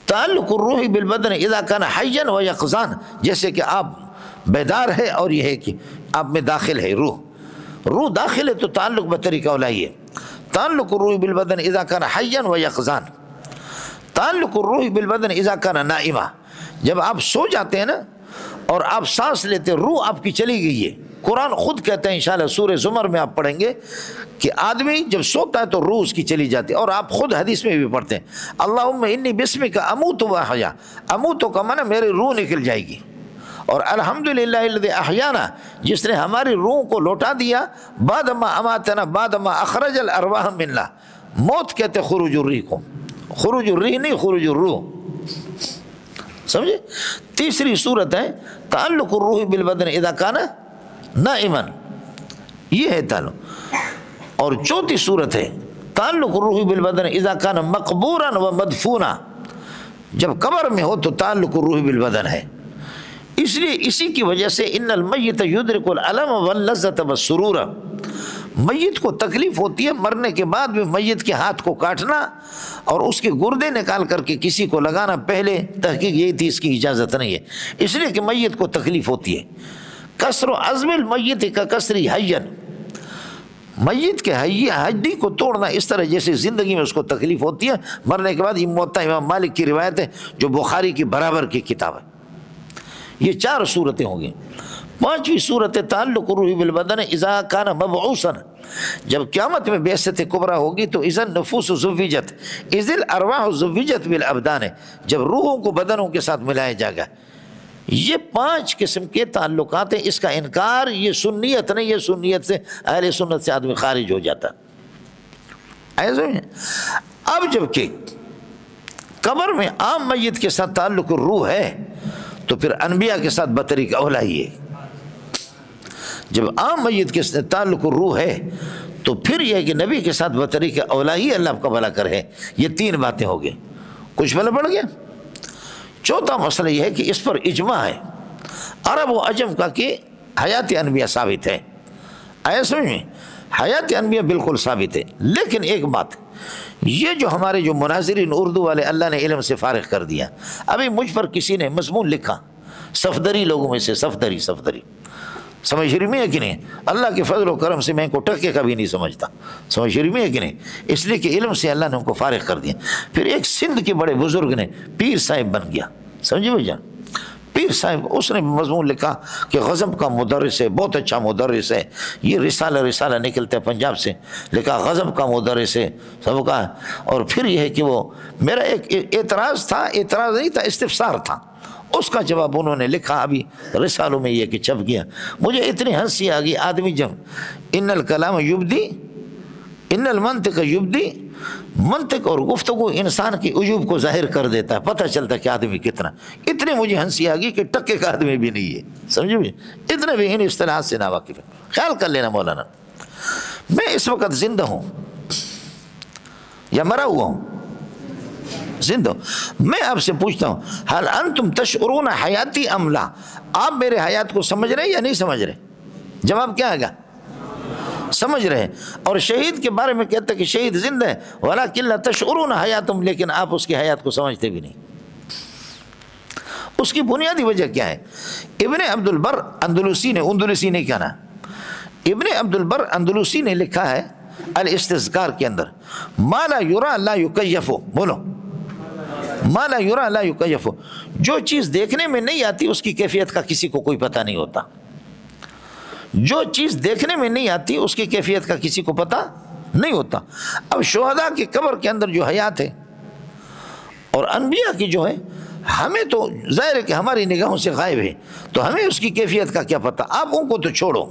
تعلق الروح بالبدن اذا كان حیا و یقظان، جیسے کہ آپ بیدار ہے اور یہ ہے کہ آپ میں داخل ہے روح داخل ہے تو تعلق بطریقہ اولائی ہے۔ تعلق الروح بالبدن اذا كان حیا و یقظان، تعلق الروح بالبدن اذا كان نائما، جب آپ سو جاتے ہیں نا اور آپ سانس لیتے روح آپ کی چلی گئی ہے۔ قرآن خود کہتے ہیں انشاءاللہ سورہ زمر میں آپ پڑھیں گے کہ آدمی جب سوتا ہے تو روح اس کی چلی جاتی ہے، اور آپ خود حدیث میں بھی پڑھتے ہیں اللہم انی بسمک اموت و احیا، اموت کا معنی میری روح نکل جائے گی، اور الحمدللہ الذی احیانا، جس نے ہماری روح کو لوٹا دیا، بعد ما اماتنا بعد ما اخرج الارواح منا، موت کہتے خروج الریح کو، خروج الریح نہیں خروج الروح، سمجھے؟ تیسری صورت ہے تعلق الروح بالبدن اذا کان نائما، یہ ہے تعلق۔ اور چوتھی صورت ہے تعلق الروح بالبدن اذا کان مقبورا و مدفونا، جب قبر میں ہو تو تعلق الروح بالبدن ہے، اس لیے اسی کی وجہ سے ان المیت یدرک الالم واللذۃ والسرور، میت کو تکلیف ہوتی ہے مرنے کے بعد بھی میت کے ہاتھ کو کاٹنا اور اس کے گردے نکال کر کے کسی کو لگانا، پہلے تحقیق یہی تھی اس کی اجازت نہیں ہے، اس لیے کہ میت کو تکلیف ہوتی ہے۔ کسر عظم المیت کا کسری حین، میت کے ہڈی کو توڑنا اس طرح جیسے زندگی میں اس کو تکلیف ہوتی ہے مرنے کے بعد، یہ موطا امام مالک کی روایت ہے جو بخاری کی برابر کی کتاب ہے۔ یہ چار صورتیں ہوں گی۔ پانچویں صورت تعلق الروح بالبدن اذا کان مبعوثا، جب قیامت میں بعثت کبریٰ ہوگی تو اذا النفوس زوجت، اذ الارواح زوجت بالابدان، جب روحوں کو بدنوں کے ساتھ ملایا جائے گا۔ یہ پانچ قسم کے تعلقات ہیں، اس کا انکار یہ سنیت نہیں، یہ سنیت سے اہل سنت سے آدمی خارج ہو جاتا۔ ایسے اب جب کہ قبر میں عام میت کے ساتھ تعلق الروح ہے تو پھر انبیاء کے ساتھ بطریقہ اولا ہی ہے۔ جب عام میت کے ساتھ تعلق الروح ہے تو پھر یہ ہے کہ نبی کے ساتھ بطریقہ اولا ہی اللہ کا بھلا کرے۔ یہ تین باتیں ہو گئی، کچھ بھلا پڑ گیا۔ چوتھا مسئلہ یہ ہے کہ اس پر اجماع ہے عرب و عجم کا کہ حیات انبیاء ثابت ہے، ایسے میں حیات انبیاء بالکل ثابت ہے، لیکن ایک بات، یہ جو ہمارے جو مناظرین اردو والے اللہ نے علم سے فارغ کر دیا، ابھی مجھ پر کسی نے مضمون لکھا صفدری لوگوں میں سے، صفدری سمجھ رہی میں ہے کہ نہیں؟ اللہ کے فضل و کرم سے میں ان کو ٹکے کا بھی نہیں سمجھتا، سمجھ رہی میں ہے کہ نہیں؟ اس لیے کہ علم سے اللہ نے ان کو فارغ کر دیا۔ پھر ایک سندھ کے بڑے بزرگ نے پیر صاحب بن گیا، سمجھے بھائی جان، پیر صاحب، اس نے مضمون لکھا کہ غضب کا مدرس ہے، بہت اچھا مدرس ہے، یہ رسالہ نکلتا ہے پنجاب سے، لکھا غضب کا مدرس ہے سب کا۔ اور پھر یہ ہے کہ وہ میرا ایک اعتراض تھا، اعتراض نہیں تھا، استفسار تھا، اس کا جواب انہوں نے لکھا ابھی رسالوں میں یہ کہ چھپ گیا۔ مجھے اتنی ہنسی آ گئی، آدمی جب ان الکلام یبدی ان المنطق یبدی، منطق اور گفتگو انسان کی عجوب کو ظاہر کر دیتا ہے، پتہ چلتا ہے کہ آدمی کتنا، اتنے مجھے ہنسی آ گئی کہ ٹکے کا آدمی بھی نہیں ہے، سمجھے بھی اتنے بھی ان اصطلاحات سے ناواقف ہے۔ خیال کر لینا مولانا، میں اس وقت زندہ ہوں یا مرا ہوا ہوں؟ زندہ ہوں۔ میں آپ سے پوچھتا ہوں حل انتم تشعرون حیاتی ام لا، آپ میرے حیات کو سمجھ رہے ہیں یا نہیں سمجھ رہے؟ جواب کیا آئے گا؟ سمجھ رہے ہیں۔ اور شہید کے بارے میں کہتا ہے کہ شہید زندہ ہے، ولیکن لا تشعرون حیاتم، لیکن آپ اس کی حیات کو سمجھتے بھی نہیں۔ اس کی بنیادی وجہ کیا ہے؟ ابن عبد البر اندلسی نے کہنا، ابن عبد البر اندلسی نے لکھا ہے الاستذکار کے اندر، ما لا یرا لا یکیف، بولو ما لا یرا لا یکیف، جو چیز دیکھنے میں نہیں آتی اس کی کیفیت کا کسی کو کوئی پتہ نہیں ہوتا، جو چیز دیکھنے میں نہیں آتی اس کی کیفیت کا کسی کو پتہ نہیں ہوتا۔ اب شہداء کی قبر کے اندر جو حیات ہے اور انبیاء کی جو ہے، ہمیں تو ظاہر ہے کہ ہماری نگاہوں سے غائب ہے، تو ہمیں اس کی کیفیت کا کیا پتہ؟ آپ ان کو تو چھوڑو،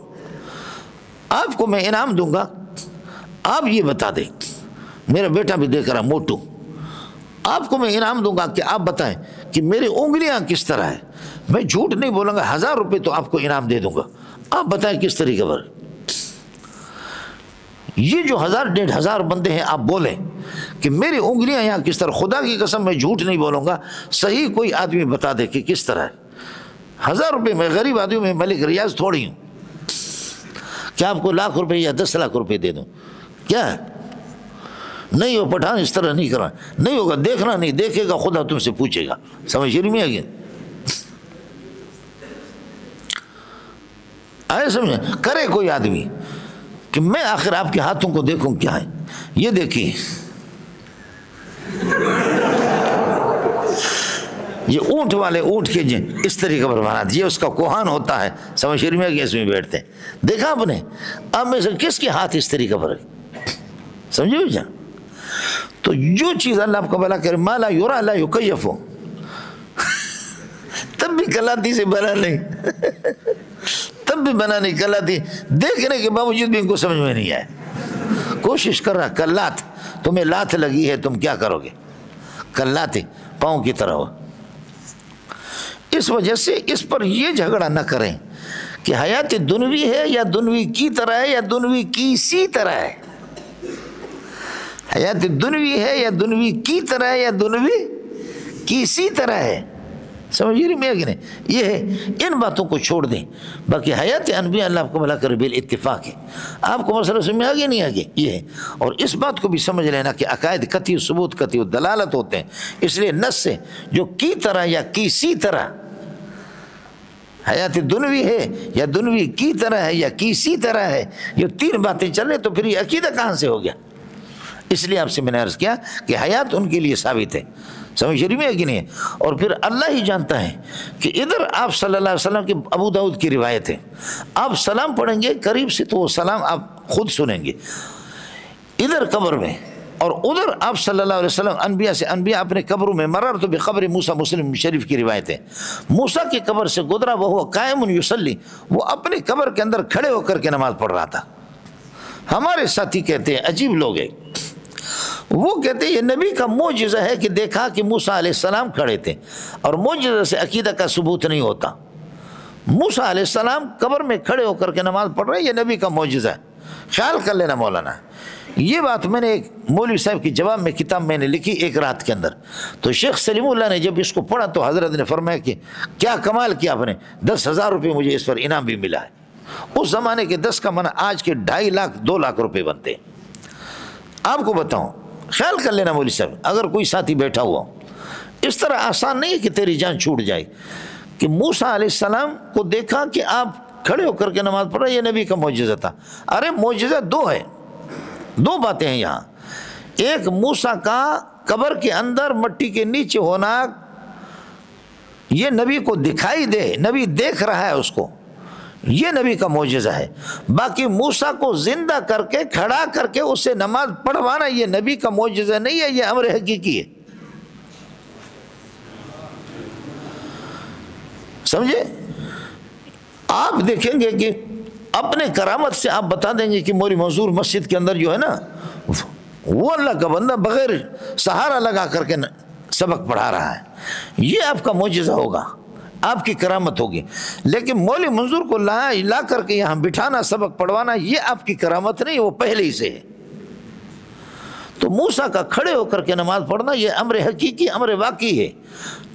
آپ کو میں انعام دوں گا، آپ یہ بتا دیں، میرا بیٹا بھی دیکھ رہا موٹو، آپ کو میں انعام دوں گا کہ آپ بتائیں کہ میری انگلیاں کس طرح ہے، میں جھوٹ نہیں بولوں گا، 1000 روپے تو آپ کو انعام دے دوں گا، آپ بتائیں کس طریقے پر۔ یہ جو 1000 1500 بندے ہیں، آپ بولیں کہ میری انگلیاں یہاں کس طرح، خدا کی قسم میں جھوٹ نہیں بولوں گا، صحیح کوئی آدمی بتا دے کہ کس طرح ہے۔ 1000 روپے میں غریب آدمی، میں ملک ریاض تھوڑی ہوں کہ آپ کو 1,00,000 روپے یا 10 لاکھ روپے دے دوں، کیا ہے؟ نہیں وہ پٹھان اس طرح نہیں کرنا، نہیں ہوگا، دیکھنا نہیں، دیکھے گا خدا تم سے پوچھے گا. سمجھ میں آگے آئے سمجھے؟ کرے کوئی آدمی کہ میں آخر آپ کے ہاتھوں کو دیکھوں کیا ہے. یہ دیکھیے یہ اونٹ والے اونٹ کے اس طریقے پر بنا دیے، اس کا کوہان ہوتا ہے. سمجھ میں آگے اس میں بیٹھتے ہیں. دیکھا آپ نے اب میں سے کس کے ہاتھ اس طریقے پر ہے؟ سمجھے بھائی؟ تو جو چیز اللہ آپ کو بلا کرے ما لا یرا لا یکیف ہو، تب بھی کلاتی سے بنا نہیں، تب بھی بنا نہیں. کلاتی دیکھنے کے باوجود بھی ان کو سمجھ میں نہیں آئے. کوشش کر رہا کلات، تمہیں لات لگی ہے تم کیا کرو گے؟ کلاتے پاؤں کی طرح ہو. اس وجہ سے اس پر یہ جھگڑا نہ کریں کہ حیات دنوی ہے یا دنوی کی طرح ہے یا دنوی کی سی طرح ہے. حیات دنوی ہے یا دنوی کی طرح ہے یا دنوی کی سی طرح ہے. سمجھ رہی میں کہ نہیں؟ یہ ہے، ان باتوں کو چھوڑ دیں. باقی حیات انبیاء اللہ آپ کو بھلا کر بالاتفاق ہے. آپ کو مسئلہ سمجھ میں آگے نہیں آگے یہ ہے. اور اس بات کو بھی سمجھ لینا کہ عقائد قطعی ثبوت قطعی دلالت ہوتے ہیں. اس لیے نص سے جو کی طرح یا کسی طرح حیات دنوی ہے یا دنوی کی طرح ہے یا کسی طرح ہے، یہ تین باتیں چل رہے تو پھر یہ عقیدہ کہاں سے ہو گیا؟ اس لیے آپ سے میں نے عرض کیا کہ حیات ان کے لیے ثابت ہے. سمجھ شریف میں ہے کہ نہیں ہے؟ اور پھر اللہ ہی جانتا ہے کہ ادھر آپ صلی اللہ علیہ وسلم کی ابو داؤد کی روایت ہے، آپ سلام پڑھیں گے قریب سے تو وہ سلام آپ خود سنیں گے ادھر قبر میں، اور ادھر آپ صلی اللہ علیہ وسلم انبیاء سے انبیاء اپنے قبروں میں مررت بقبر موسیٰ، مسلم شریف کی روایت ہے. موسیٰ کی قبر سے گزرا وہ قائم یصلی، وہ اپنے قبر کے اندر کھڑے ہو کر کے نماز پڑھ رہا تھا. ہمارے ساتھی کہتے ہیں عجیب لوگ ہیں، وہ کہتے ہیں یہ نبی کا معجزہ ہے کہ دیکھا کہ موسیٰ علیہ السلام کھڑے تھے، اور معجزہ سے عقیدہ کا ثبوت نہیں ہوتا. موسیٰ علیہ السلام قبر میں کھڑے ہو کر کے نماز پڑھ رہے ہیں، یہ نبی کا معجزہ ہے. خیال کر لینا مولانا. یہ بات میں نے ایک مولوی صاحب کی جواب میں کتاب میں نے لکھی ایک رات کے اندر. تو شیخ سلیم اللہ نے جب اس کو پڑھا تو حضرت نے فرمایا کہ کیا کمال کیا آپ نے، 10,000 روپے مجھے اس پر انعام بھی ملا ہے. اس زمانے کے 10 کا منع آج کے 2.5 لاکھ 2 لاکھ روپے بنتے ہیں. آپ کو بتاؤں، خیال کر لینا مولوی صاحب، اگر کوئی ساتھی بیٹھا ہوا اس طرح آسان نہیں ہے کہ تیری جان چھوٹ جائے کہ موسیٰ علیہ السلام کو دیکھا کہ آپ کھڑے ہو کر کے نماز پڑھ رہے، یہ نبی کا معجزہ تھا. ارے معجزہ 2 ہے، 2 باتیں ہیں یہاں. ایک موسیٰ کا قبر کے اندر مٹی کے نیچے ہونا، یہ نبی کو دکھائی دے، نبی دیکھ رہا ہے اس کو، یہ نبی کا معجزہ ہے. باقی موسیٰ کو زندہ کر کے کھڑا کر کے اس سے نماز پڑھوانا یہ نبی کا معجزہ نہیں ہے، یہ امر حقیقی ہے. سمجھے؟ آپ دیکھیں گے کہ اپنے کرامت سے آپ بتا دیں گے کہ موری منظور مسجد کے اندر جو ہے نا وہ اللہ کا بندہ بغیر سہارا لگا کر کے سبق پڑھا رہا ہے، یہ آپ کا معجزہ ہوگا، آپ کی کرامت ہوگی. لیکن مولوی منظور کو لا کر کے یہاں بٹھانا سبق پڑھوانا یہ آپ کی کرامت نہیں، وہ پہلے ہی سے ہے. تو موسیٰ کا کھڑے ہو کر کے نماز پڑھنا یہ امر حقیقی، امر واقعی ہے.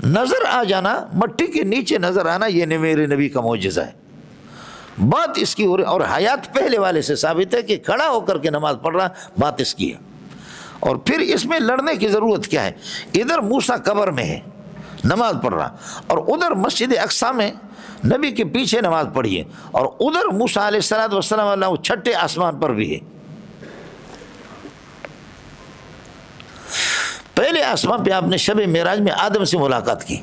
نظر آ جانا، مٹی کے نیچے نظر آنا، یہ میرے نبی کا معجزہ ہے. بات اس کی اور حیات پہلے والے سے ثابت ہے کہ کھڑا ہو کر کے نماز پڑھ رہا، بات اس کی ہے. اور پھر اس میں لڑنے کی ضرورت کیا ہے؟ ادھر موسیٰ قبر میں ہے نماز پڑھ رہا، اور ادھر مسجد اقصیٰ میں نبی کے پیچھے نماز پڑھی ہے، اور ادھر موسیٰ علیہ السلام اللہ 6ٹھے آسمان پر بھی ہے. پہلے آسمان پہ آپ نے شب معراج میں آدم سے ملاقات کی،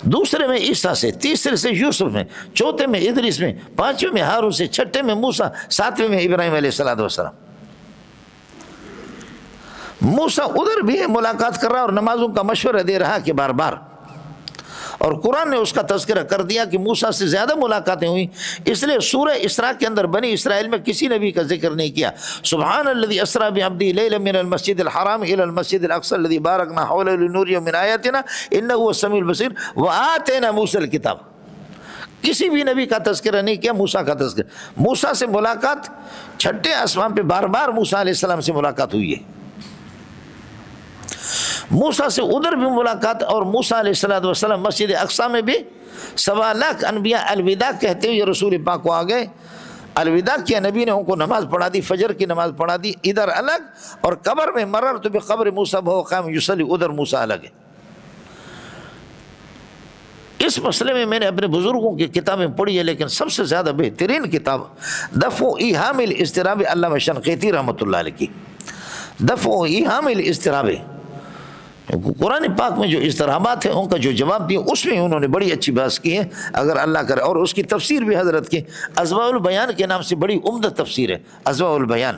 دوسرے میں عیسیٰ سے، تیسرے سے یوسف میں، چوتھے میں ادریس میں، 5ویں میں ہارون سے، 6ٹھے میں موسیٰ، 7ویں میں ابراہیم علیہ السلام. موسیٰ ادھر بھی ہے ملاقات کر رہا اور نمازوں کا مشورہ دے رہا کہ بار بار. اور قرآن نے اس کا تذکرہ کر دیا کہ موسیٰ سے زیادہ ملاقاتیں ہوئیں. اس لیے سورہ اسراء کے اندر بنی اسرائیل میں کسی نبی کا ذکر نہیں کیا. سبحان الذی اسریٰ بعبدہ لیلا من المسجد الحرام الی المسجد الاقصی الذی بارکنا حولہ لنریہ من آیاتنا انہ هو السمیع البصیر وآتینا موسیٰ الکتاب. کسی بھی نبی کا تذکرہ نہیں کیا، موسیٰ کا تذکرہ. موسیٰ سے ملاقات 6ٹھے آسمان پہ بار بار موسیٰ علیہ السلام سے ملاقات ہوئی ہے. موسیٰ سے ادھر بھی ملاقات، اور موسیٰ علیہ السلام مسجد اقصیٰ میں بھی 1.25 لاکھ انبیاء الوداع کہتے ہوئے رسول پاک کو آ گئے. الوداع کیا نبی نے ان کو نماز پڑھا دی، فجر کی نماز پڑھا دی ادھر الگ، اور قبر میں مررت بقبر موسیٰ وہو قائم یصلی ادھر موسیٰ الگ ہے۔ اس مسئلے میں نے اپنے بزرگوں کی کتابیں پڑھی ہے، لیکن سب سے زیادہ بہترین کتاب دفع ایہام الاضطراب علامہ شنقیطی رحمۃ اللہ علیہ کی، دفع ایہام الاضطراب، قرآن پاک میں جو اضطرابات ہیں ان کا جو جواب دیا اس میں انہوں نے بڑی اچھی بحث کی ہے اگر اللہ کرے، اور اس کی تفسیر بھی حضرت کی اضواء البیان کے نام سے بڑی عمدہ تفسیر ہے، اضواء البیان۔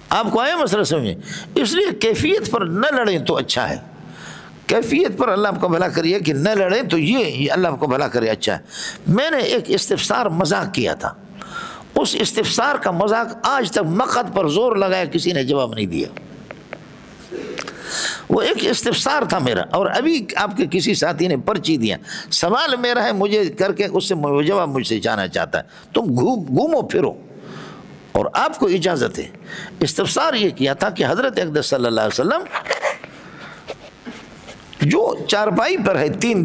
آپ کو آیا مسئلہ سمجھیں؟ اس لیے کیفیت پر نہ لڑیں تو اچھا ہے، کیفیت پر اللہ آپ کو بھلا کریے کہ نہ لڑیں تو یہ اللہ آپ کو بھلا کرے اچھا ہے۔ میں نے ایک استفسار مذاق کیا تھا، اس استفسار کا مذاق آج تک مقعد پر زور لگایا کسی نے جواب نہیں دیا، وہ ایک استفسار تھا میرا، اور ابھی آپ کے کسی ساتھی نے پرچی دیا، سوال میرا ہے مجھے کر کے اس سے جواب مجھ سے جانا چاہتا ہے، تم گھومو پھرو اور آپ کو اجازت ہے۔ استفسار یہ کیا تھا کہ حضرت اقدس صلی اللہ علیہ وسلم جو چارپائی پر ہے 3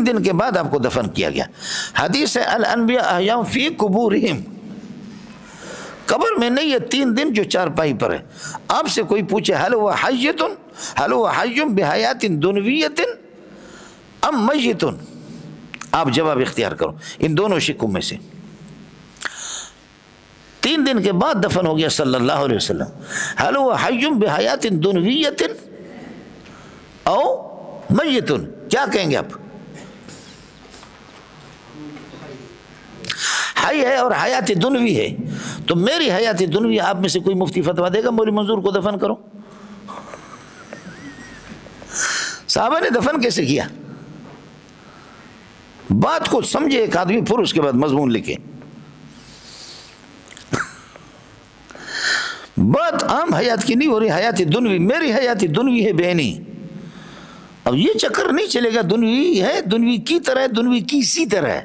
دن کے بعد آپ کو دفن کیا گیا، حدیث ہے الانبیاء احیاء فی قبورہم، قبر میں نہیں ہے 3 دن جو چارپائی پر ہے۔ آپ سے کوئی پوچھے حل هو حی بحیات دنویت ام میت، آپ جواب اختیار کرو ان دونوں شکوں میں سے۔ 3 دن کے بعد دفن ہو گیا صلی اللہ علیہ وسلم، حل هو حی بحیات دنویت او میت، کیا کہیں گے آپ؟ حی ہے اور حیات دنوی ہے، تو میری حیات دنوی آپ میں سے کوئی مفتی فتویٰ دے گا مولوی منظور کو دفن کرو؟ صحابہ نے دفن کیسے کیا؟ بات کو سمجھے ایک آدمی، پھر اس کے بعد مضمون لکھے۔ بات عام حیات کی نہیں ہو رہی، حیات دنوی، میری حیات دنوی ہے بینی۔ اب یہ چکر نہیں چلے گا، دنوی ہے، دنوی کی طرح ہے، دنوی کی سی طرح ہے۔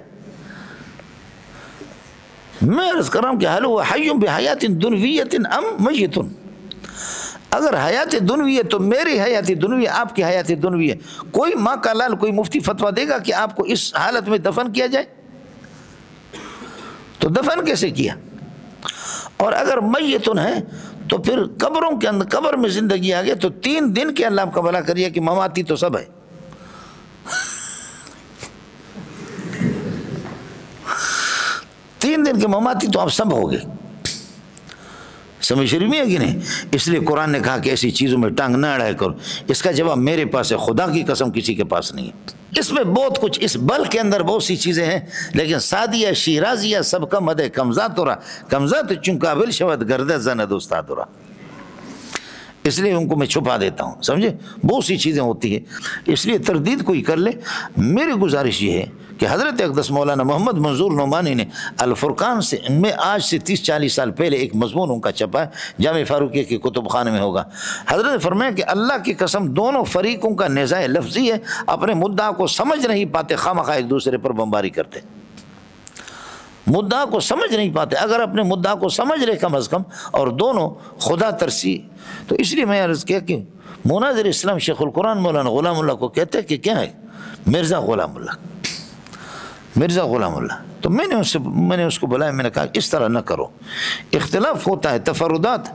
میں عرض کر رہا ہوں کہ حل هو حی بحیات دنویت ام میت، اگر حیات دنوی ہے تو میری حیات دنوی آپ کی حیات دنوی ہے، کوئی ماں کا لال کوئی مفتی فتویٰ دے گا کہ آپ کو اس حالت میں دفن کیا جائے؟ تو دفن کیسے کیا؟ اور اگر میتن ہے تو پھر قبروں کے اندر، قبر میں زندگی آ گئی تو 3 دن کے اللہ آپ کا بھلا کریے کہ مماتی تو سب ہے۔ 3 دن کے مماتی تو آپ سب ہو گئے، سمجھ شریف میں ہے کہ نہیں؟ اس لیے قرآن نے کہا کہ ایسی چیزوں میں ٹانگ نہ اڑایا کرو۔ اس کا جواب میرے پاس ہے، خدا کی قسم کسی کے پاس نہیں ہے۔ اس میں بہت کچھ، اس بل کے اندر بہت سی چیزیں ہیں، لیکن سادیہ شیرازیہ سب کا مد ہے کمزات رہا، کمزات چونکہ بل شود گردہ زند استاد رہا، اس لیے ان کو میں چھپا دیتا ہوں، سمجھے؟ بہت سی چیزیں ہوتی ہیں، اس لیے تردید کوئی کر لے۔ میری گزارش یہ ہے کہ حضرت اقدس مولانا محمد منظور نعمانی نے الفرقان سے، میں آج سے 30-40 سال پہلے ایک مضمون ان کا چھپا ہے، جامع فاروقیہ کے کتب خانے میں ہوگا۔ حضرت نے فرمایا کہ اللہ کی قسم دونوں فریقوں کا نزاع لفظی ہے، اپنے مدعا کو سمجھ نہیں پاتے، خواہ ایک دوسرے پر بمباری کرتے، مدعا کو سمجھ نہیں پاتے۔ اگر اپنے مدعا کو سمجھ لے کم از کم، اور دونوں خدا ترسی، تو اس لیے میں عرض کیا کہ مناظر اسلام شیخ القرآن مولانا غلام اللہ کو کہتے ہیں کہ کیا ہے مرزا غلام اللہ، مرزا غلام اللہ۔ تو میں نے اس کو بلایا، میں نے کہا اس طرح نہ کرو، اختلاف ہوتا ہے، تفردات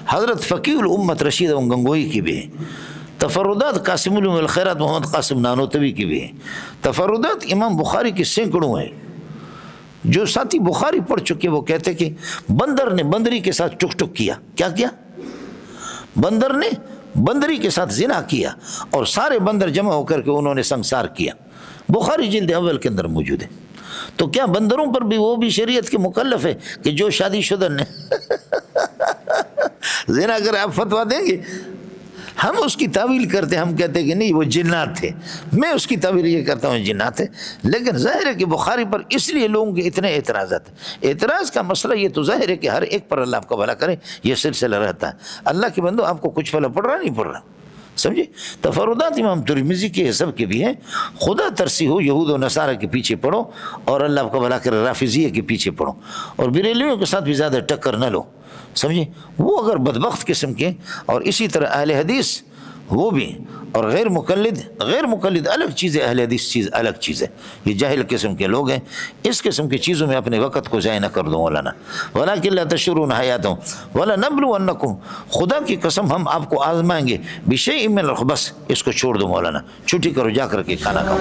حضرت فقیہ الامت رشید گنگوئی کی بھی ہے، تفردات قاسم علوم الخیرات محمد قاسم نانوتوی کی بھی ہے، تفردات امام بخاری کی سینکڑوں ہیں۔ جو ساتھی بخاری پڑھ چکے وہ کہتے کہ بندر نے بندری کے ساتھ ٹک ٹک کیا، کیا کیا؟ بندر نے بندری کے ساتھ زنا کیا، اور سارے بندر جمع ہو کر کے انہوں نے سنسار کیا، بخاری جلد اول کے اندر موجود ہے۔ تو کیا بندروں پر بھی وہ بھی شریعت کے مکلف ہے کہ جو شادی شدہ نے زنا کر آپ فتویٰ دیں گے؟ ہم اس کی تعویل کرتے، ہم کہتے ہیں کہ نہیں وہ جنات تھے، میں اس کی تعویل یہ کرتا ہوں جنات تھے، لیکن ظاہر ہے کہ بخاری پر اس لیے لوگوں کے اتنے اعتراضات ہیں۔ اعتراض کا مسئلہ یہ تو ظاہر ہے کہ ہر ایک پر اللہ آپ کا بھلا کرے، یہ سلسلہ رہتا ہے۔ اللہ کے بندو آپ کو کچھ پھلا پڑ رہا نہیں پڑ رہا، سمجھے؟ تفردات امام ترمذی کے سب کے بھی ہیں، خدا ترسی ہو یہود و نصارہ کے پیچھے پڑھو، اور اللہ آپ کو بھلا کرے رافضیہ کے پیچھے پڑھو، اور بریلویوں کے ساتھ بھی زیادہ ٹکر نہ لو، سمجھے؟ وہ اگر بدبخت قسم کے، اور اسی طرح اہل حدیث وہ بھی، اور غیر مقلد الگ چیز ہے، اہل حدیث چیز الگ چیز ہے. یہ جاہل قسم کے لوگ ہیں، اس قسم کی چیزوں میں اپنے وقت کو ضائع نہ کر دو مولانا. وَلَٰكِن لَا تَشْعُرُونَ حَيَاتَهُمْ وَلَنَبْلُوَنَّكُمْ، خدا کی قسم ہم آپ کو آزمائیں گے. بِشَيْءٍ مِّنَ الْخُبْثِ، بس اس کو چھوڑ دو مولانا، چھٹی کرو، جا کر کے کھانا کھاؤ.